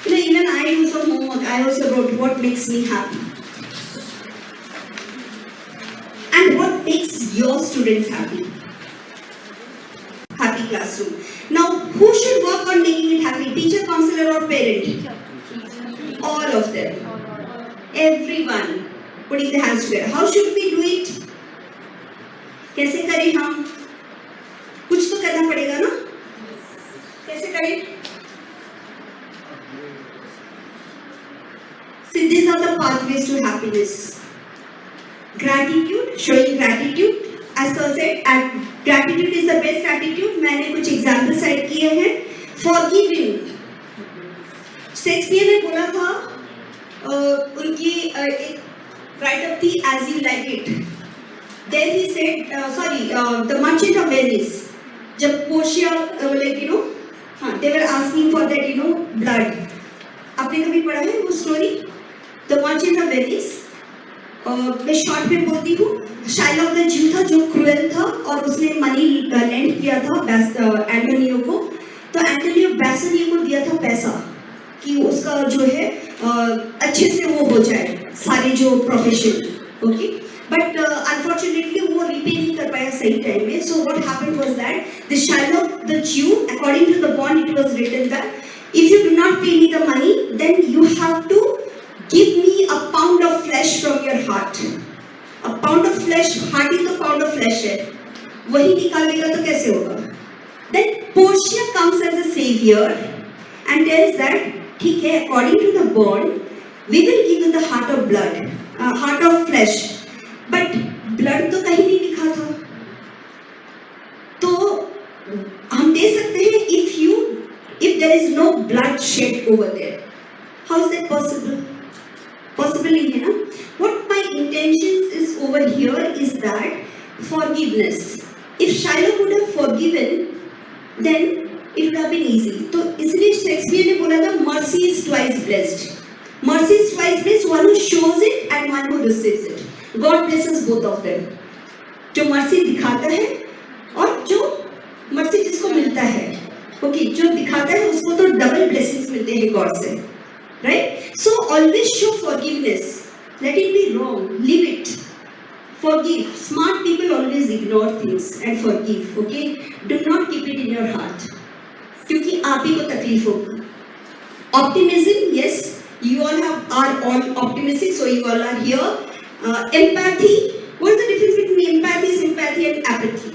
Even I do some homework. I also wrote what makes me happy and what makes your students happy. Happy classroom. Now, who should work on making it happy? Teacher, counselor, or parent? All of them. Everyone putting the hands together. How should we do it? कैसे करें हम? कुछ तो करना पड़ेगा ना? कैसे करें? See, these are the pathways to happiness. Gratitude, showing gratitude. As I said, gratitude is the best attitude. मैंने कुछ एग्जाम्पल साइड किए हैं. Forgiving. शेक्सपियर ने बोला था उनकी एक राइट-अप थी As You Like It. Then he said, the Merchant of Venice. जब Portia they were asking for that blood. आपने कभी पढ़ा है वो story? The Merchant of Venice. मैं शॉर्ट में बोलती हूँ. शाइलॉक द ज्यू था जो क्रूएल था और उसने मनी लैंड किया था एंटोनियो को. तो एंटोनियो बैसनियो को दिया था पैसा कि उसका जो है अच्छे से वो हो जाए सारे जो प्रोफेशन. ओके, बट अनफॉर्चुनेटली वो रिपे नहीं कर पाया सही टाइम में. So what happened was that the Shylock the Jew according to the bond it was written that if you do not pay me the money then you have to give me a pound of flesh from your heart. A pound of flesh, heart is a pound of flesh है. वही निकालेगा तो कैसे होगा? Then Portia comes as a savior and tells that ठीक है, according to the bond, we will give you the heart of blood, heart of flesh. But blood तो कहीं नहीं लिखा था. तो हम दे सकते हैं if there is no blood shed over there. How is that possible? Possible है ना? What my intentions is over here is that forgiveness. If Shylock would have forgiven, then it would have been easy. तो इसलिए Shakespeare ने बोला था mercy is twice blessed. Mercy is twice blessed, one who shows it and one who receives it. God blesses both of them. जो mercy दिखाता है और जो mercy जिसको मिलता है. Okay, जो दिखाता है उसको तो double blessings मिलते हैं God से. Right? So always show forgiveness. Let it be wrong. Leave it. Forgive. Smart people always ignore things and forgive. Okay? Do not keep it in your heart. क्योंकि आप ही को तकलीफ होगी. Optimism, yes. You all are all optimistic, so you all are here. Empathy. What is the difference between empathy, sympathy, and apathy?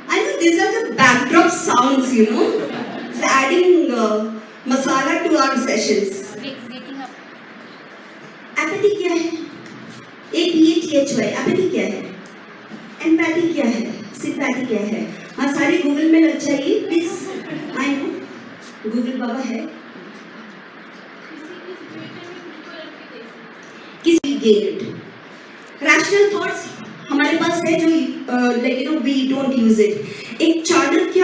I know these are the backdrop sounds, It's adding masala to our sessions. Apathy क्या है? APATHY. Apathy क्या है? Empathy क्या है? Sympathy क्या है? हाँ, सारे गूगल में लग जाइए, please. I know. गूगल बाबा है. किसी gain it. Rational thoughts हमारे पास है जो we don't use it. एक Chanakya,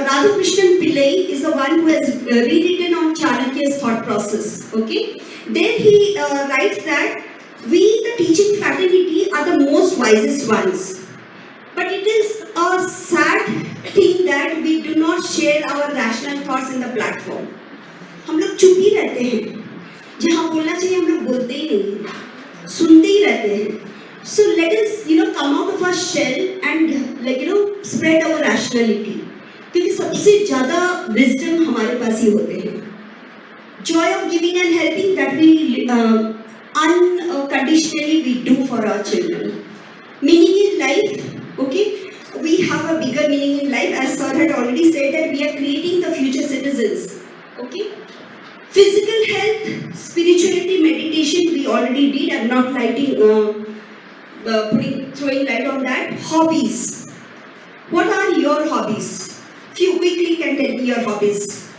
Radhakrishnan Pillai is the one who has rewritten on Chanakya's thought process. Okay, there he writes that we, the teaching fraternity, are the most wisest ones. But it is a sad thing that we do not share our rational thoughts in the platform. हम लोग चुप ही रहते हैं, जहाँ बोलना चाहिए हम लोग बोलते ही नहीं, सुनते ही रहते हैं. So let us, come out of our shell and spread our rationality. क्योंकि सबसे ज़्यादा wisdom हमारे पास ही होते हैं. Joy of giving and helping that we unconditionally we do for our children. Meaning in life. Okay, we have a bigger meaning in life, as sir had already said that we are creating the future citizens. Okay, physical health, spirituality, meditation we already did. I'm not throwing light on that. Hobbies. What are your hobbies? Few quickly can tell me your hobbies.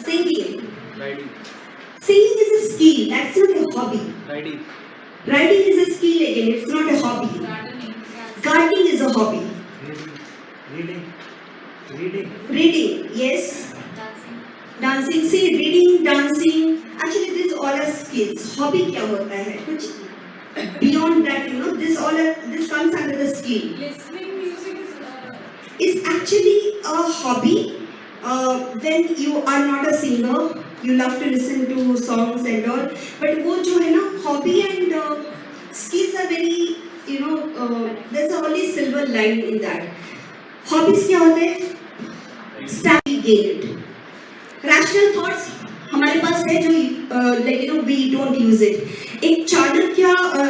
Singing. Riding. Singing is a skill. That's not a hobby. Riding. Riding is a skill again. It's not a hobby. Gardening is a hobby. Reading, yes. Dancing. See, reading, dancing. Actually, these all are skills. Hobby क्या होता है? कुछ beyond that, this comes under the skill. Listening music is actually a hobby. When you are not a singer, you love to listen to songs and all. But वो जो है ना, hobby and skills are very, there's only silver line in that. Hobbies क्या होते हैं? Stamina gain it. Rational thoughts हमारे पास है जो we don't use it. एक Chanakya,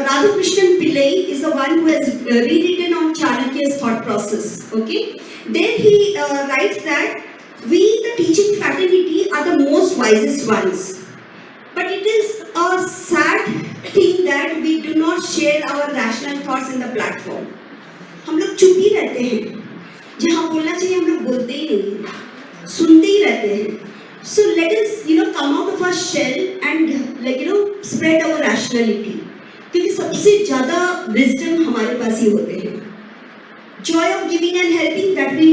Radhakrishnan Pillai is the one who has rewritten on Chanakya's thought process. Okay, there he writes that we, the teaching fraternity, are the most wisest ones. But it is a sad thing that we do not share our rational thoughts in the platform. हम लोग चुप ही रहते हैं, जहाँ बोलना चाहिए हम लोग बोलते ही नहीं, सुनते ही रहते हैं. So let us, come out of our shell and spread our rationality. क्योंकि सबसे ज़्यादा wisdom हमारे पास ही होते हैं. Joy of giving and helping that we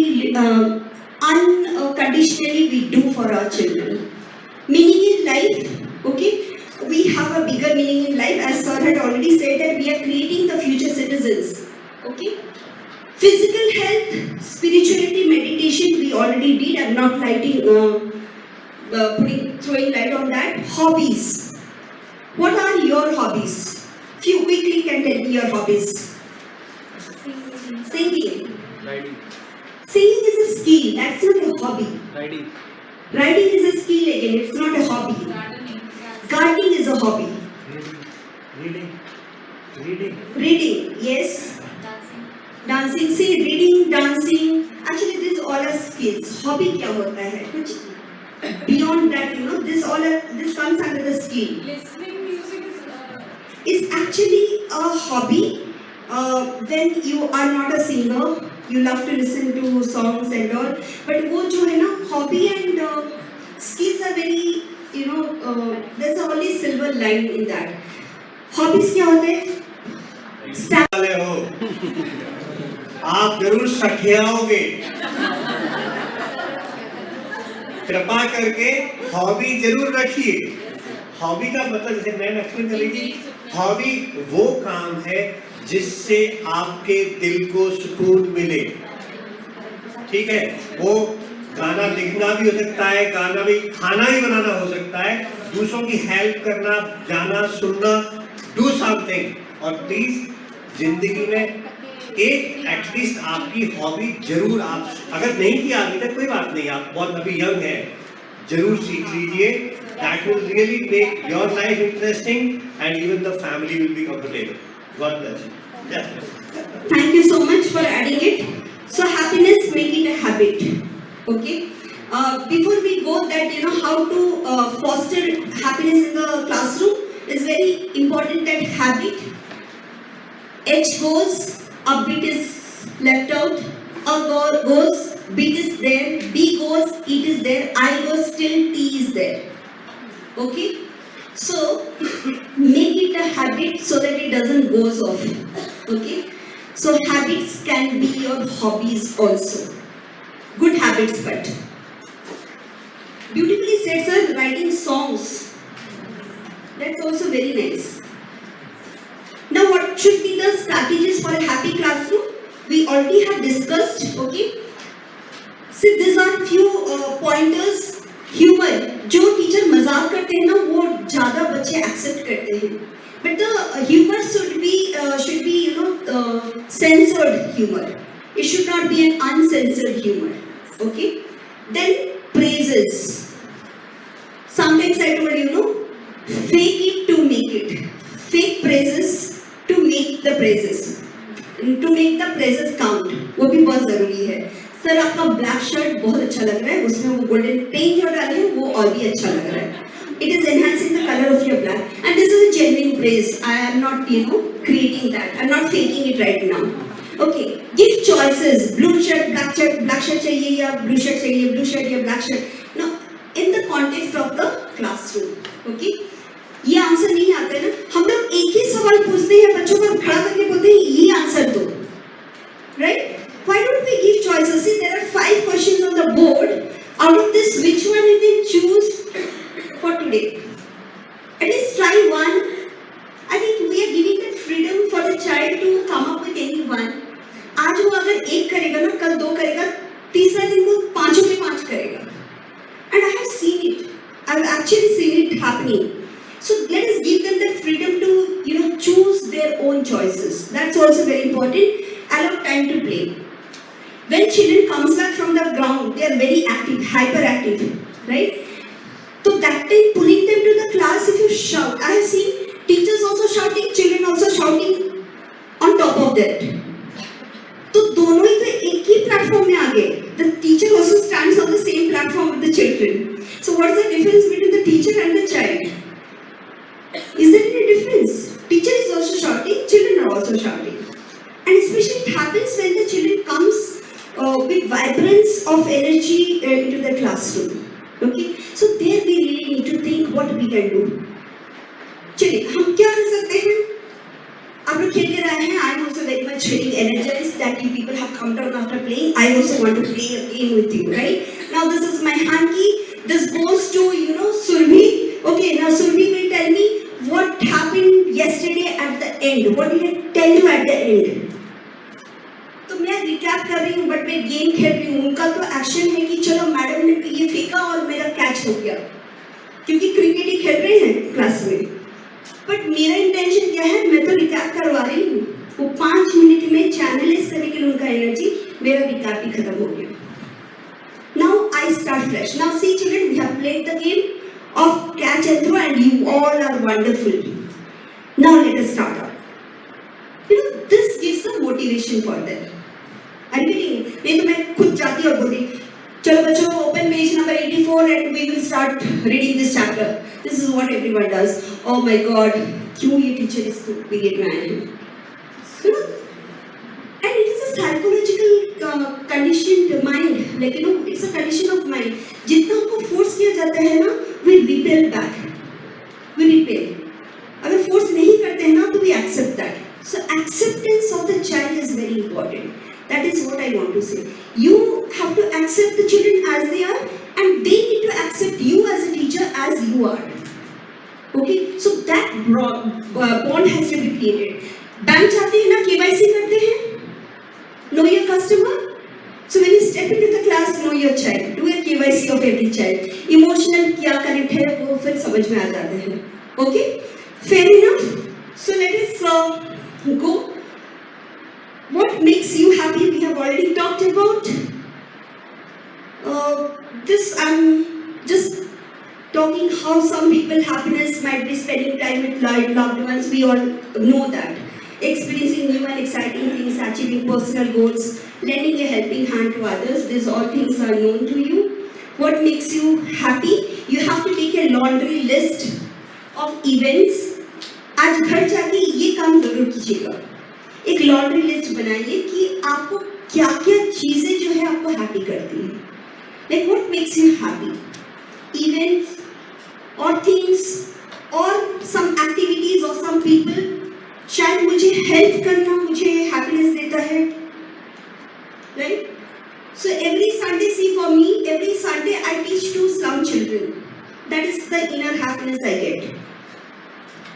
unconditionally we do for our children. Meaning in life. Okay, we have a bigger meaning in life, as sir had already said that we are creating the future citizens. Okay, physical health, spirituality, meditation we already did. I'm not throwing light on that. Hobbies. What are your hobbies? Few quickly can tell me your hobbies. Singing. Riding. Singing is a skill. That's not a hobby. Riding. Riding is a skill again. It's not a hobby. Gardening is a hobby. Reading, yes. Dancing. See, reading, dancing. Actually, these all are skills. Hobby क्या होता है? कुछ beyond that, this comes under the skill. Listening music is actually a hobby. When you are not a singer, you love to listen to songs and all. But वो जो है ना, hobby and skills are very, there's only silver line in that. Hobbies क्या होते हैं? वाले हो, आप जरूर सठियाओगे. कृपा करके हॉबी जरूर रखिए. हॉबी का मतलब जैसे मैंने एक्सप्लेन करेगी, हॉबी वो काम है जिससे आपके दिल को सुकून मिले. ठीक है, वो गाना लिखना भी हो सकता है, गाना भी, खाना भी बनाना हो सकता है, दूसरों की हेल्प करना, जाना, सुनना, डू समथिंग. और प्लीज जिंदगी में एक एटलीस्ट आपकी हॉबी जरूर, आप अगर नहीं किया अभी तक कोई बात नहीं, आप बहुत अभी यंग है, जरूर सीख लीजिए. That will really make your life interesting and even the family will be comfortable. God bless you. Thank you so much for adding it. So happiness, make it a habit. Okay. Before we go that, how to foster happiness in the classroom is very important. That habit. H goes, a bit is left out. A goes, bit is there. B goes, it is there. I goes, still T is there. Okay. So make it a habit so that it doesn't goes off. Okay. So habits can be your hobbies also. Good habits, but. Beautifully said, sir, writing songs. That's also very nice. Now, what should be the strategies for a happy classroom? We already have discussed, okay? See, these are few pointers. Humor, जो teacher मजाक करते हैं ना, वो ज़्यादा बच्चे accept करते हैं. But the humor should be censored humor. It should not be an uncensored humor. Okay? Then praises. Sometimes I told fake it to make it. Fake praises to make the praises. To make the praises count. वो भी बहुत ज़रूरी है. Sir आपका black shirt बहुत अच्छा लग रहा है, उसमें वो गोल्डन पेंट जो डाले हैं वो और भी अच्छा लग रहा है. It is enhancing the color of your black, and this is a genuine praise. I am not creating that. I am not faking it right now. Okay, give choices. Blue shirt, black shirt चाहिए या blue shirt चाहिए, blue shirt या black shirt. Now, in the context of the classroom. Okay, ये answer नहीं आता है ना. हम लोग एक ही सवाल पूछते हैं बच्चों को खड़ा करके बोलते हैं ये आंसर दो. Right? Why don't we give choices? See, there are 5 questions on the board. Out of this, which one you can choose for today? At least try one. I think we are giving that freedom for the child to come up with any one. आज वो अगर एक करेगा ना, कल 2 करेगा, तीसरा दिन वो 5 में 5 करेगा. And I have seen it. I have actually seen it happening. So let us give them the freedom to choose their own choices. That's also very important. Allow time to play. When children comes back from the ground, they are very active, hyperactive, right? So that time pulling them to the class, if you shout, I have seen teachers also shouting, children also shouting on top of that. तो दोनों ही तो एक ही platform में आ गए. The teacher also stands on the same platform with the children. So what's the difference between the teacher and the child? Is there any difference? Teacher is also shouting, children are also shouting. And especially it happens when the children comes with vibrance of energy into the classroom. Okay, so there we really need to think what we can do. चलिए हम क्या कर सकते हैं? आप लोग खेल के रहे हैं. I am also very much feeling energized that you people have come down after playing. I also want to play a game with you, right? Now this is my hanky. This goes to Surabhi. Okay, now Surabhi will tell me what happened yesterday at the end. What did I tell you at the end? तो मैं recap कर रही हूँ, but मैं game खेल रही हूँ. उनका तो एक्शन है कि चलो मैडम ने ये फेंका और मेरा कैच हो गया, क्योंकि क्रिकेट ही खेल रहे हैं क्लास में. बट मेरा इंटेंशन क्या है, मैं तो रिकैप करवा रही हूँ. वो 5 मिनट में चैनलाइज करने के लिए उनका एनर्जी, मेरा रिकैप ही खत्म हो गया. Now I start fresh. Now see children, we have played the game of catch and throw and you all are wonderful. Now let us start up. This gives the motivation for them. Are you getting it? नहीं तो मैं खुद जाती और बोलती, चलो बच्चों open page number 84 and we will start reading this chapter. This is what everyone does. Oh my God, क्यों ये teacher इस period में आए हैं? And it is a psychological conditioned mind. Like it's a condition of mind. जितना हमको force किया जाता है ना, we repel back. We repel. अगर force नहीं करते हैं ना, तो we accept that. So acceptance of the child is very important. That is what I want to say. You have to accept the children as they are, and they need to accept you as a teacher as you are. Okay? So that bond has to be created. Bank जाते हैं ना, KYC करते हैं. Know your customer. So when you step into the class, know your child. Do a KYC of every child. Emotional क्या connect है वो फिर समझ में आ जाते हैं. Okay? Fair enough. So let us go. What makes you happy? We have already talked about. This I'm just talking how some people happiness might be spending time with loved ones. We all know that. Experiencing new and exciting things, achieving personal goals, lending a helping hand to others. These all things are known to you. What makes you happy? You have to take a laundry list of events. आज घर जाके ये काम जरूर कीजिएगा. एक laundry list बनाइए कि आपको क्या-क्या चीजें जो है आपको happy करती हैं. Like what makes you happy? Events or things or some activities or some people. शायद मुझे हेल्प करना मुझे हैप्पीनेस देता है, right? So every Sunday, see for me, every Sunday I teach to some children. That is the inner happiness I get.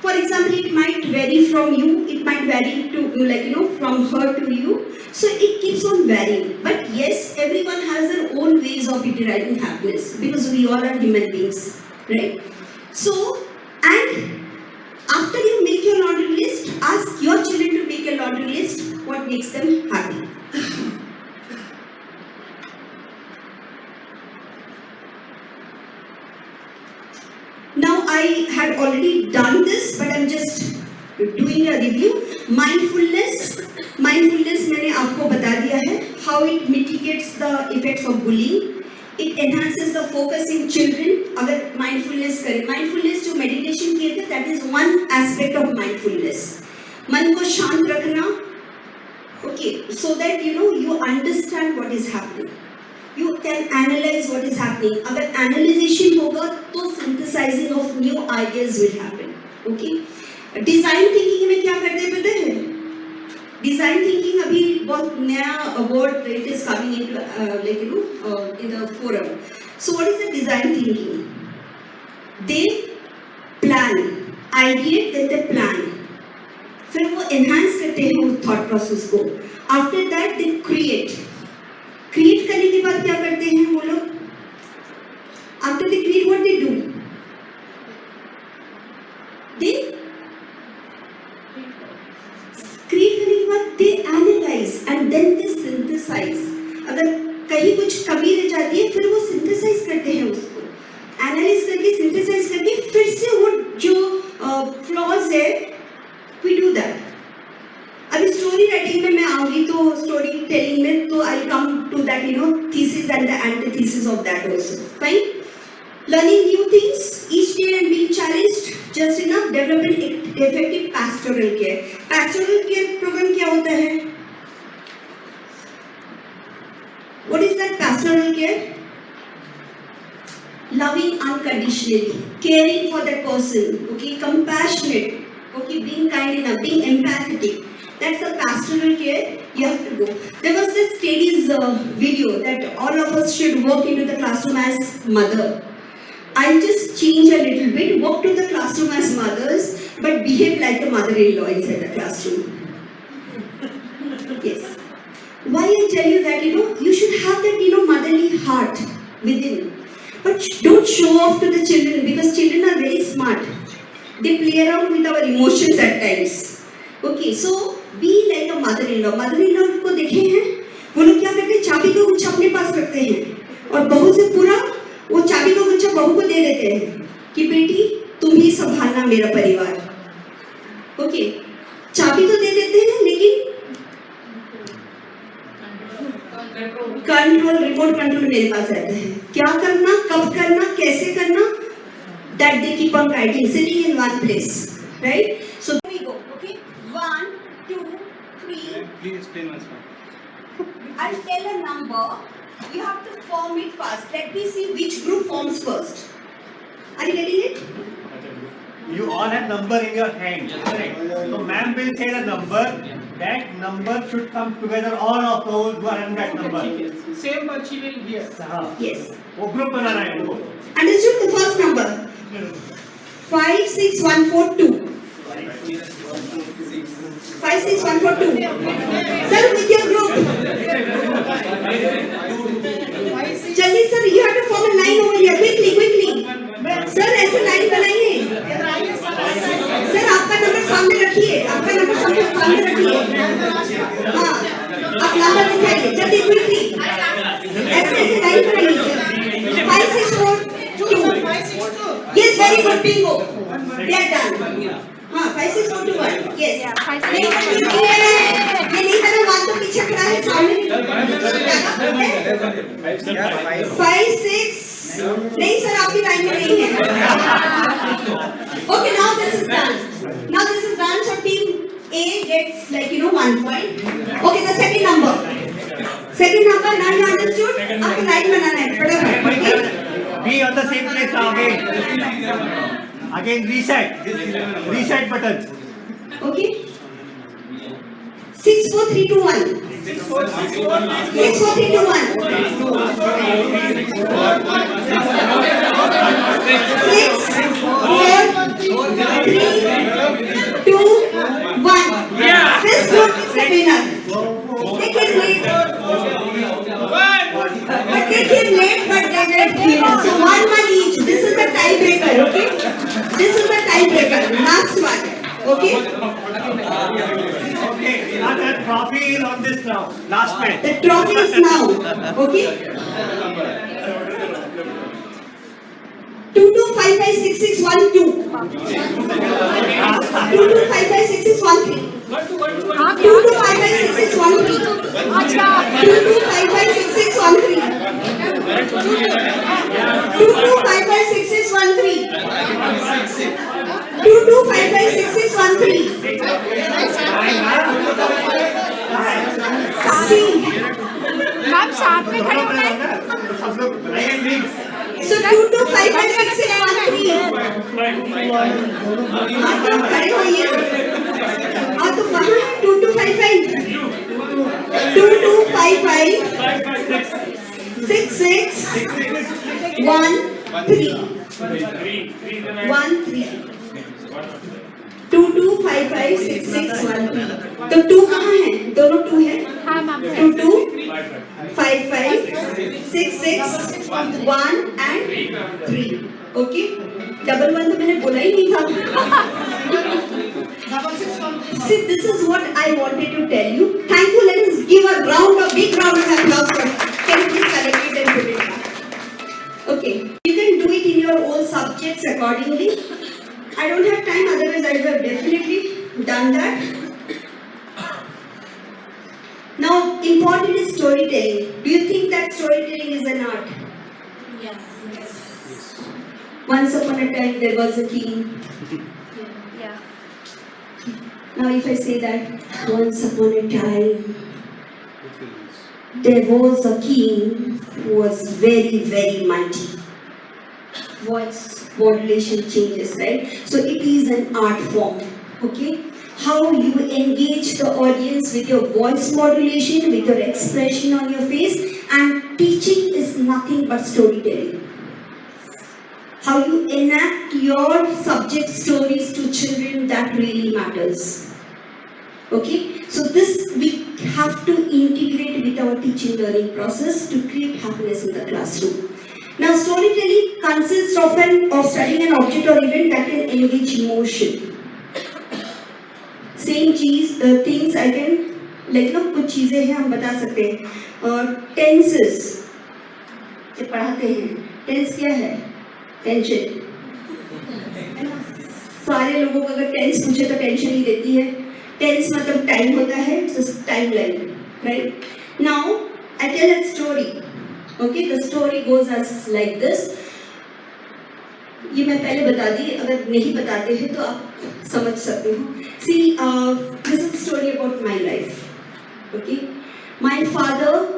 For example, it might vary from you, it might vary to like from her to you. So it keeps on varying. But yes, everyone has their own ways of deriving happiness because we all are human beings, right? So, and after you make your laundry list, ask your children to make a laundry list. What makes them happy? Now I had already done this, but I'm just doing a review. Mindfulness मैंने आपको बता दिया है how it mitigates the effects of bullying. It enhances the focus in children. अगर mindfulness करें, mindfulness जो meditation किए थे, that is one aspect of mindfulness. मन को शांत रखना, okay, so that you understand what is happening. You can analyze what is happening. अगर analyzation होगा तो synthesizing of new ideas will happen. Okay? Design thinking में क्या करते हैं पता है? Design thinking अभी बहुत नया word it is coming into in the forum. So what is the design thinking? They plan, ideate, then they plan. फिर वो enhance करते हैं वो thought process को. After that they create. Create करने के बाद क्या करते हैं वो लोग? After they create what they do? They create करने के बाद they analyse and then they synthesise. अगर कहीं कुछ कमी रह जाती है फिर वो सिंथेसाइज करते हैं उसको, एनालाइज करके सिंथेसाइज करके फिर से वो जो फ्लॉज है वी डू दैट. अभी स्टोरी राइटिंग में मैं आऊंगी तो स्टोरी टेलिंग में तो I come to that thesis and the antithesis of that also. Fine. Learning new things each day and being challenged just enough. Developing effective pastoral care. Pastoral care program क्या होता है? What is that pastoral care? Loving unconditionally, caring for that person, okay, compassionate, okay, being kind enough, being empathetic. That's the pastoral care you have to go. There was this studies video that all of us should walk into the classroom as mother. I'll just change a little bit, walk to the classroom as mothers, but behave like the mother-in-law inside the classroom. Yes. Why I tell you that, you should have that, motherly heart within. But don't show off to the children because children are very smart. They play around with our emotions at times. Okay, so be like a mother-in-law. Mother-in-law को देखे हैं, वो लोग क्या करते हैं? चाबी का गुच्छा अपने पास रखते हैं और बहू से पूरा वो चाबी का गुच्छा बहू को दे देते हैं कि बेटी तुम ही संभालना मेरा परिवार. ओके, चाबी तो दे देते हैं लेकिन कंट्रोल, रिमोट कंट्रोल मेरे पास रहता है. क्या करना, कब करना, कैसे करना, that they keep on writing, sitting in one place, right? So we go. Okay, 1, 2, 3. Please explain once more. I'll tell a number. You have to form it first. Let me see which group forms first. Are you getting it? You all have number in your hand. Correct. So ma'am will say the number. That number should come together. All of those who are having that number. Same but she will hear. Yes. वो group बनाना है उनको. Understood? The first number. 5, 6, 1, 4, 2. 5, 6, 1, 4, 2. Sir, with your group. Jaldi sir, you have to form a line over here. Quickly. Sir, ऐसे line बनाइए. Sir, आपका number सामने रखिए. आपका number सामने रखिए. हाँ, आप नंबर दिखाइए. जल्दी quickly. ऐसे line बनाइए. 5, 6, 4, 2. Yes, very good. Bingo. They are done. हाँ, 5, 6, 4, 2, 1. Yes. ये नहीं करना, मान तो पीछे खड़ा है सामने. 5, 6. नहीं सर, आपकी लाइन में नहीं है. Okay, now this is done. So team A gets 1 point. Okay, the second number. Now you understood? आपको लाइन बनाना है. फटाफट. Be on the same place now again. Again reset button. Okay. 6, 4, 3, 2, 1. 6, 4, 3, 2, 1. 6, 4, 3, 2, 1. This group is the winner. They came late. But they came late, but they left here. So 1 each. This is the tiebreaker, okay? This is the tiebreaker. Last one, okay? Okay, now the trophy is on this now. Last match. The trophy is now, okay? 22556612. 22556613. 22556613. 22556613. 22556613. 22556613. Ma'am साथ में खड़े होना है So 22556613. आप लोग खड़े होइए और तो वहाँ है 2255 22556613 तो 2 कहाँ है? दोनों 2 है? 225566 and 3. Okay? Double 1 तो मैंने बोला ही नहीं था. See, this is what I wanted to tell you. Thank you. Let us give a big round of applause for. Can you please collect it and put it back? Okay. You can do it in your own subjects accordingly. I don't have time, otherwise I would have definitely done that. Now, important is storytelling. Do you think that storytelling is an art? Yes. Once upon a time, there was a king. Yeah. Now, if I say that, once upon a time, there was a king who was very, very mighty. Voice modulation changes, right? So it is an art form, okay? How you engage the audience with your voice modulation, with your expression on your face, and teaching is nothing but storytelling. How you enact your subject stories to children, that really matters. Okay? So this we have to integrate with our teaching learning process to create happiness in the classroom. Now, storytelling consists of studying an object or event that can engage emotion. Same things I can, कुछ चीजें हैं हम बता सकते हैं. Tenses जब पढ़ाते हैं, tense क्या है? Tension. सारे लोगों को अगर tense पूछे तो tension ही देती है. Tense मतलब time होता है, so timeline, right? Now, I tell a story. Okay, the story goes as like this. ये मैं पहले बता दी, अगर नहीं बताते हैं तो आप समझ सकते हो. See, this is a story about my life. Okay, my father,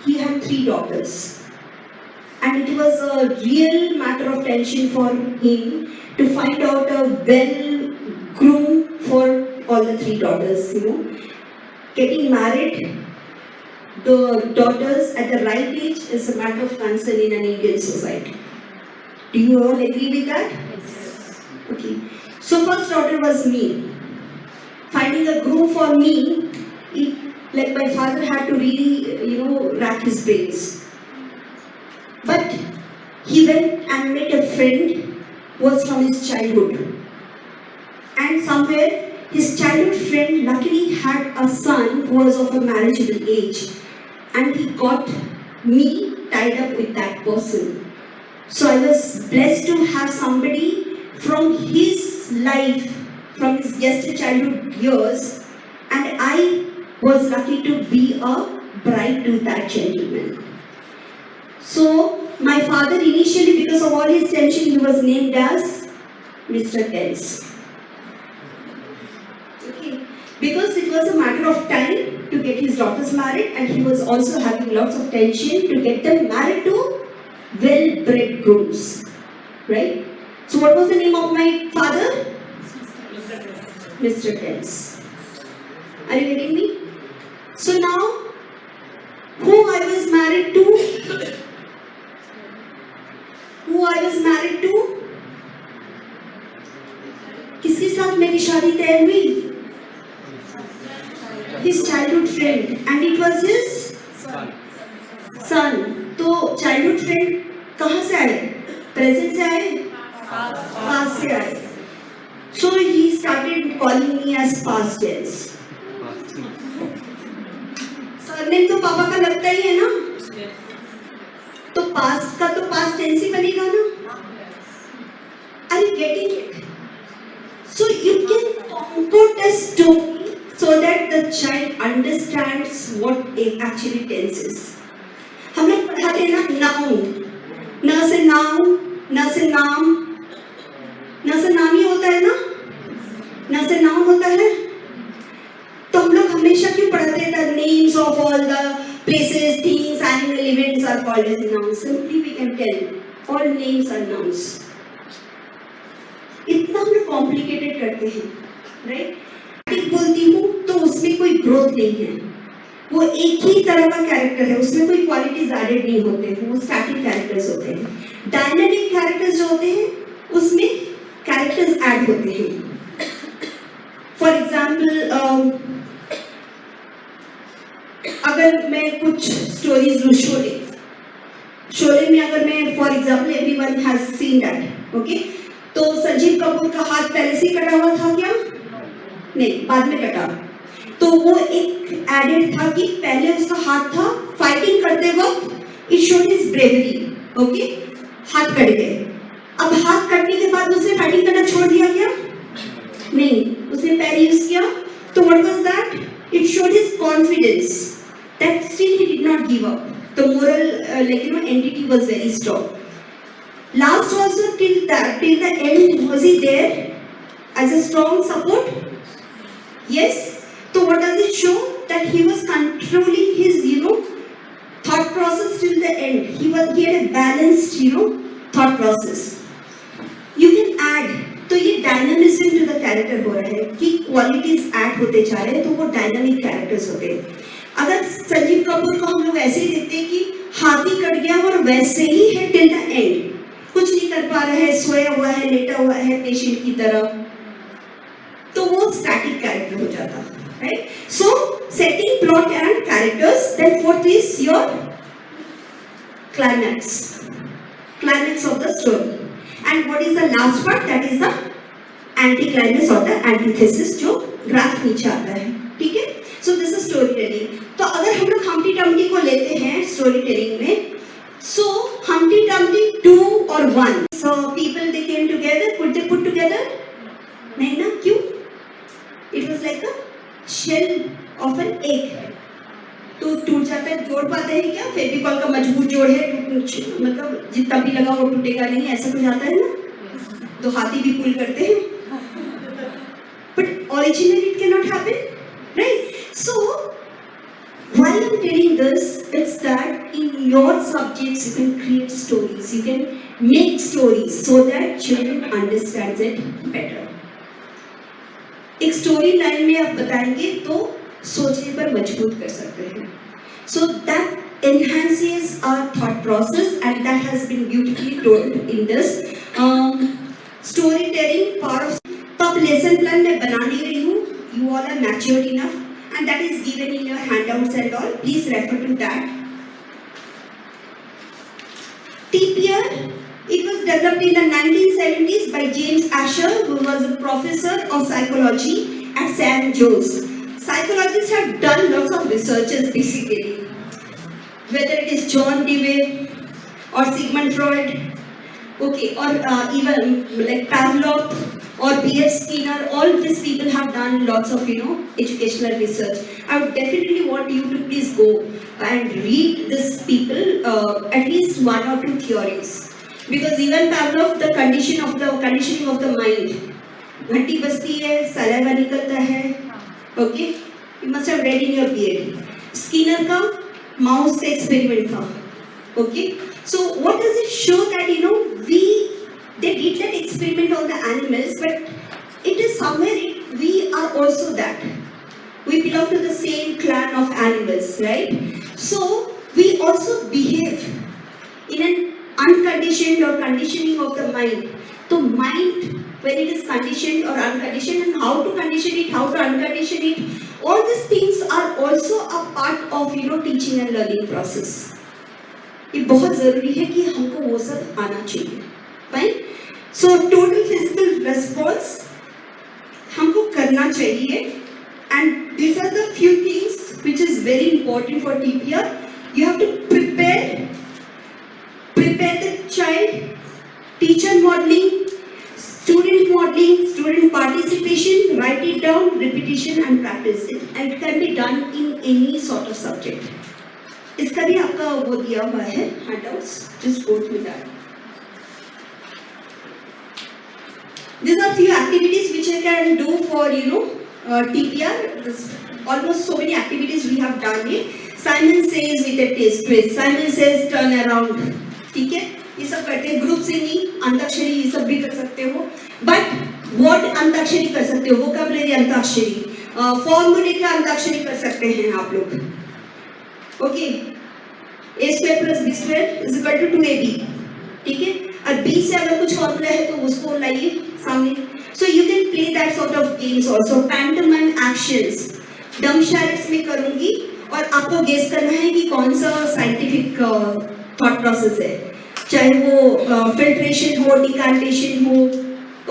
he had 3 daughters, and it was a real matter of tension for him to find out a well-groom for all the 3 daughters. You know, getting married. The daughters at the right age is a matter of concern in an Indian society. Do you all agree with that? Yes. Okay. So first daughter was me. Finding a groom for me, like my father had to really, rack his brains. But he went and met a friend who was from his childhood. And somewhere his childhood friend luckily had a son who was of a marriageable age. And he got me tied up with that person. So I was blessed to have somebody from his life, from his just childhood years, and I was lucky to be a bride to that gentleman. So my father initially, because of all his tension, he was named as Mr. Kels. Okay. Because it was a matter of time to get his daughters married, and he was also having lots of tension to get them married to well-bred grooms, right? So what was the name of my father? Mr. Kels. Are you getting me? So now, who I was married to? किसके साथ मेरी शादी तय हुई? His childhood friend, and it was his son. तो childhood friend कहाँ से आए? Present से आए? Past से आए. So he started calling me as past tense. Surname तो पापा का लगता ही है ना? तो पास्ट का तो पास्ट टेंस ही बनेगा ना? Are you getting it? So you can conclude a story so that the child understands what it actually tense is. हम लोग पढ़ाते हैं ना noun, न से noun, न से नाम, न से नाम ही होता है ना? न से noun होता है? तो हम लोग हमेशा क्यों पढ़ाते हैं the names of all the places, things, animal events are called as nouns. Simply we can tell all names are nouns. इतना हम लोग कॉम्प्लिकेटेड करते हैं, राइट? एक बोलती हूँ तो उसमें कोई ग्रोथ नहीं है, वो एक ही तरह का कैरेक्टर है, उसमें कोई क्वालिटीज एडेड नहीं होते हैं, वो स्टैटिक कैरेक्टर्स होते हैं। डायनामिक कैरेक्टर्स जो होते हैं उसमें कैरेक्टर्स ऐड होते हैं। फॉर एग्जाम्पल अगर मैं कुछ स्टोरीज लूँ, शोले में अगर मैं for example everyone has seen that, okay? तो संजीव कपूर का हाथ पहले से कटा हुआ था क्या? नहीं, बाद में कटा। तो वो एक एडेड था कि पहले उसका हाथ था, फाइटिंग करते वक्त it showed his bravery, okay? हाथ कट गए। अब हाथ कटने के बाद उसने फाइटिंग करना छोड़ दिया क्या? नहीं, उसने पैर यूज किया। तो what was that? It showed his confidence that still he did not give up. The moral, entity was very strong. Last also till the end, was he there as a strong support? Yes. So what does it show? That he was controlling his, thought process till the end. He had a balanced, thought process. You can add. तो ये dynamism to the character हो रहा है कि qualities add होते जा रहे हैं, तो वो डायनामिक कैरेक्टर्स होते हैं। अगर संजीव कपूर को हम लोग ऐसे ही देखते हैं कि हाथी कट गया और वैसे ही है टिल द एंड, कुछ नहीं कर पा रहा है, सोया हुआ है, लेटा हुआ है पेशेंट की तरह, तो वो स्टैटिक कैरेक्टर हो जाता है, right? So setting plot and characters, then fourth is your climax of the story. And what is the last part? That is the anticlimax or the antithesis, जो ग्राफ नीचे आता है, ठीक है? So this is storytelling. तो अगर हम लोग हम्टी डम्टी को लेते हैं स्टोरी टेलिंग में, so Humpty Dumpty 2 or 1. So people they came together, could they put together? नहीं ना, क्यों? It was like a shell of an egg. तो टूट जाता है, जोड़ पाते हैं क्या? फेविकॉल का मजबूत जोड़ है, मतलब जितना भी लगा वो टूटेगा नहीं, ऐसा कुछ आता है ना? तो हाथी भी पुल करते हैं, but originally it can not happen, right? So while I'm telling this, it's that in your subjects you can create stories, you can make stories so that children understands it better. एक story line में आप बताएंगे तो सोचने पर मजबूर कर सकते हैं। So that enhances our thought process and that has been beautifully told in this storytelling part of. तो अब lesson plan मैं बना नहीं रही हूँ, you all are matured enough and that is given in your handouts and all. Please refer to that. TPR, it was developed in the 1970s by James Asher, who was a professor of psychology at St. Joe's. Psychologists have done lots of researches basically, whether it is John Dewey or Sigmund Freud, okay, or even like Pavlov or B.F. Skinner. All these people have done lots of educational research. I would definitely want you to please go and read these people at least 1 or 2 theories, because even Pavlov, the conditioning of the mind, घंटी बजती है, saliva निकलता है, okay, you must have read in your BA. Skinner का mouse का experiment था, okay. So what does it show? That they did that experiment on the animals, but it is somewhere we are also that. We belong to the same clan of animals, right? So we also behave in an unconditioned or conditioning of the mind. So mind, when it is conditioned or unconditioned, and how to condition it, how to uncondition it, all these things are also a part of teaching and learning process. ये बहुत ज़रूरी है कि हमको वो सब आना चाहिए, right? So total physical response हमको करना चाहिए, and these are the few things which is very important for TPR. You have to prepare the child, teacher modeling, student participation, write it down, repetition and practice it, and it can be done in any sort of subject. इसका भी आपका वो दिया हुआ है handouts, just go through that. These are few activities which I can do for TPR. There's almost so many activities we have done it. Simon says with a twist. Simon says turn around. ठीक है? ये सब करते हैं. Group singing, antakshari ये सब भी कर सकते हो. But what अंताक्षरी कर सकते हो? Vocabulary अंताक्षरी. Formula का अंताक्षरी कर सकते हैं आप लोग. Okay. A square plus B square is equal to 2AB. ठीक है? और B से अगर कुछ फॉर्मूला है तो उसको लाइए सामने. So you can play that sort of games also. Pantomime actions. Dumb charades में करूँगी और आपको गेस करना है कि कौन सा साइंटिफिक थॉट प्रोसेस है, चाहे वो फिल्ट्रेशन हो, डिकांटेशन हो.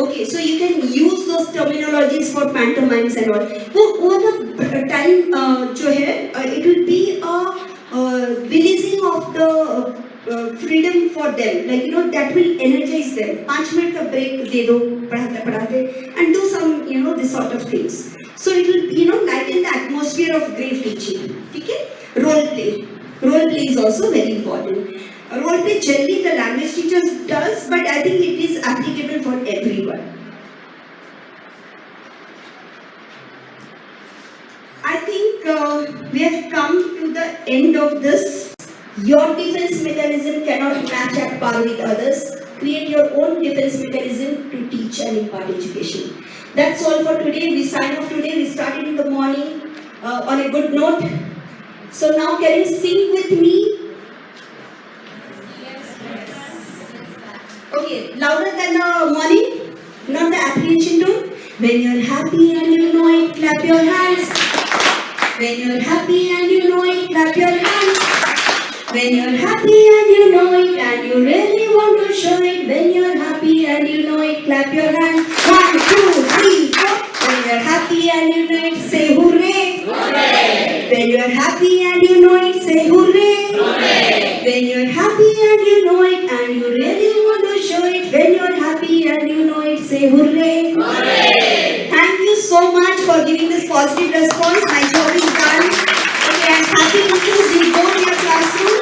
Okay, so you can use those terminologies for pantomimes and all. वो ना टाइम जो है, it will be a releasing of the freedom for them, like that will energize them. 5 minute का ब्रेक दे दो पढ़ाते पढ़ाते, and do some this sort of things. So it will lighten the atmosphere of grave teaching. ठीक है? Role play is also very important. Role play generally the language teachers does, but I think it is applicable for everyone. I think we have come to the end of this. Your defense mechanism cannot match at par with others. Create your own defense mechanism to teach and impart education. That's all for today. We sign off today. We started in the morning on a good note. So now can you sing with me? Okay, louder than the morning, not the apprehension tone. When you're happy and you know it, clap your hands. When you're happy and you know it, clap your hands. When you're happy and you know it, and you really want to show it. When you're happy and you know it, clap your hands. 1, 2, 3, 4. When you're happy and you know it, say hooray. Hooray. When you're happy and you know it, say hooray. Hooray. When you're happy and you know it, and you really want to show it. When you're happy and you know it, say hooray. Hooray. Thank you so much for giving this positive response. My job is done. Okay, I'm happy to see you go in your classroom.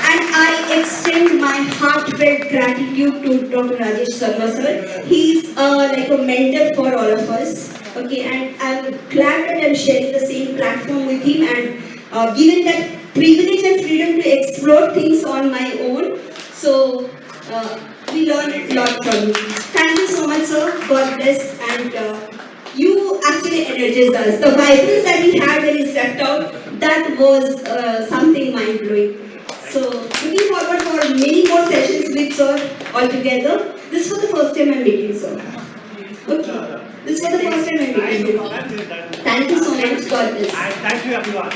And I extend my heartfelt gratitude to Dr. Rajesh Sarma sir. He's like a mentor for all of us. Okay, and I'm glad that I'm sharing the same platform with him and given that privilege and freedom to explore things on my own. So we learn a lot from you. Thank you so much, sir. God bless. And you actually energized us. The vibrance that we had when he stepped out, that was something mind-blowing. So looking forward for many more sessions with sir altogether. This was the first time I'm meeting sir. Okay. This was the first time I'm meeting you. Thank you so much. God bless. Thank you everyone.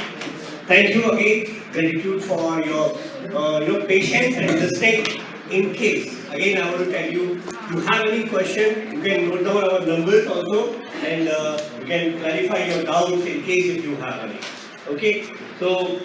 Thank you again. Gratitude for your patience and listening. In case, again I want to tell you, you have any question, you can note down our numbers also, and you can clarify your doubts in case if you have any. Okay, so,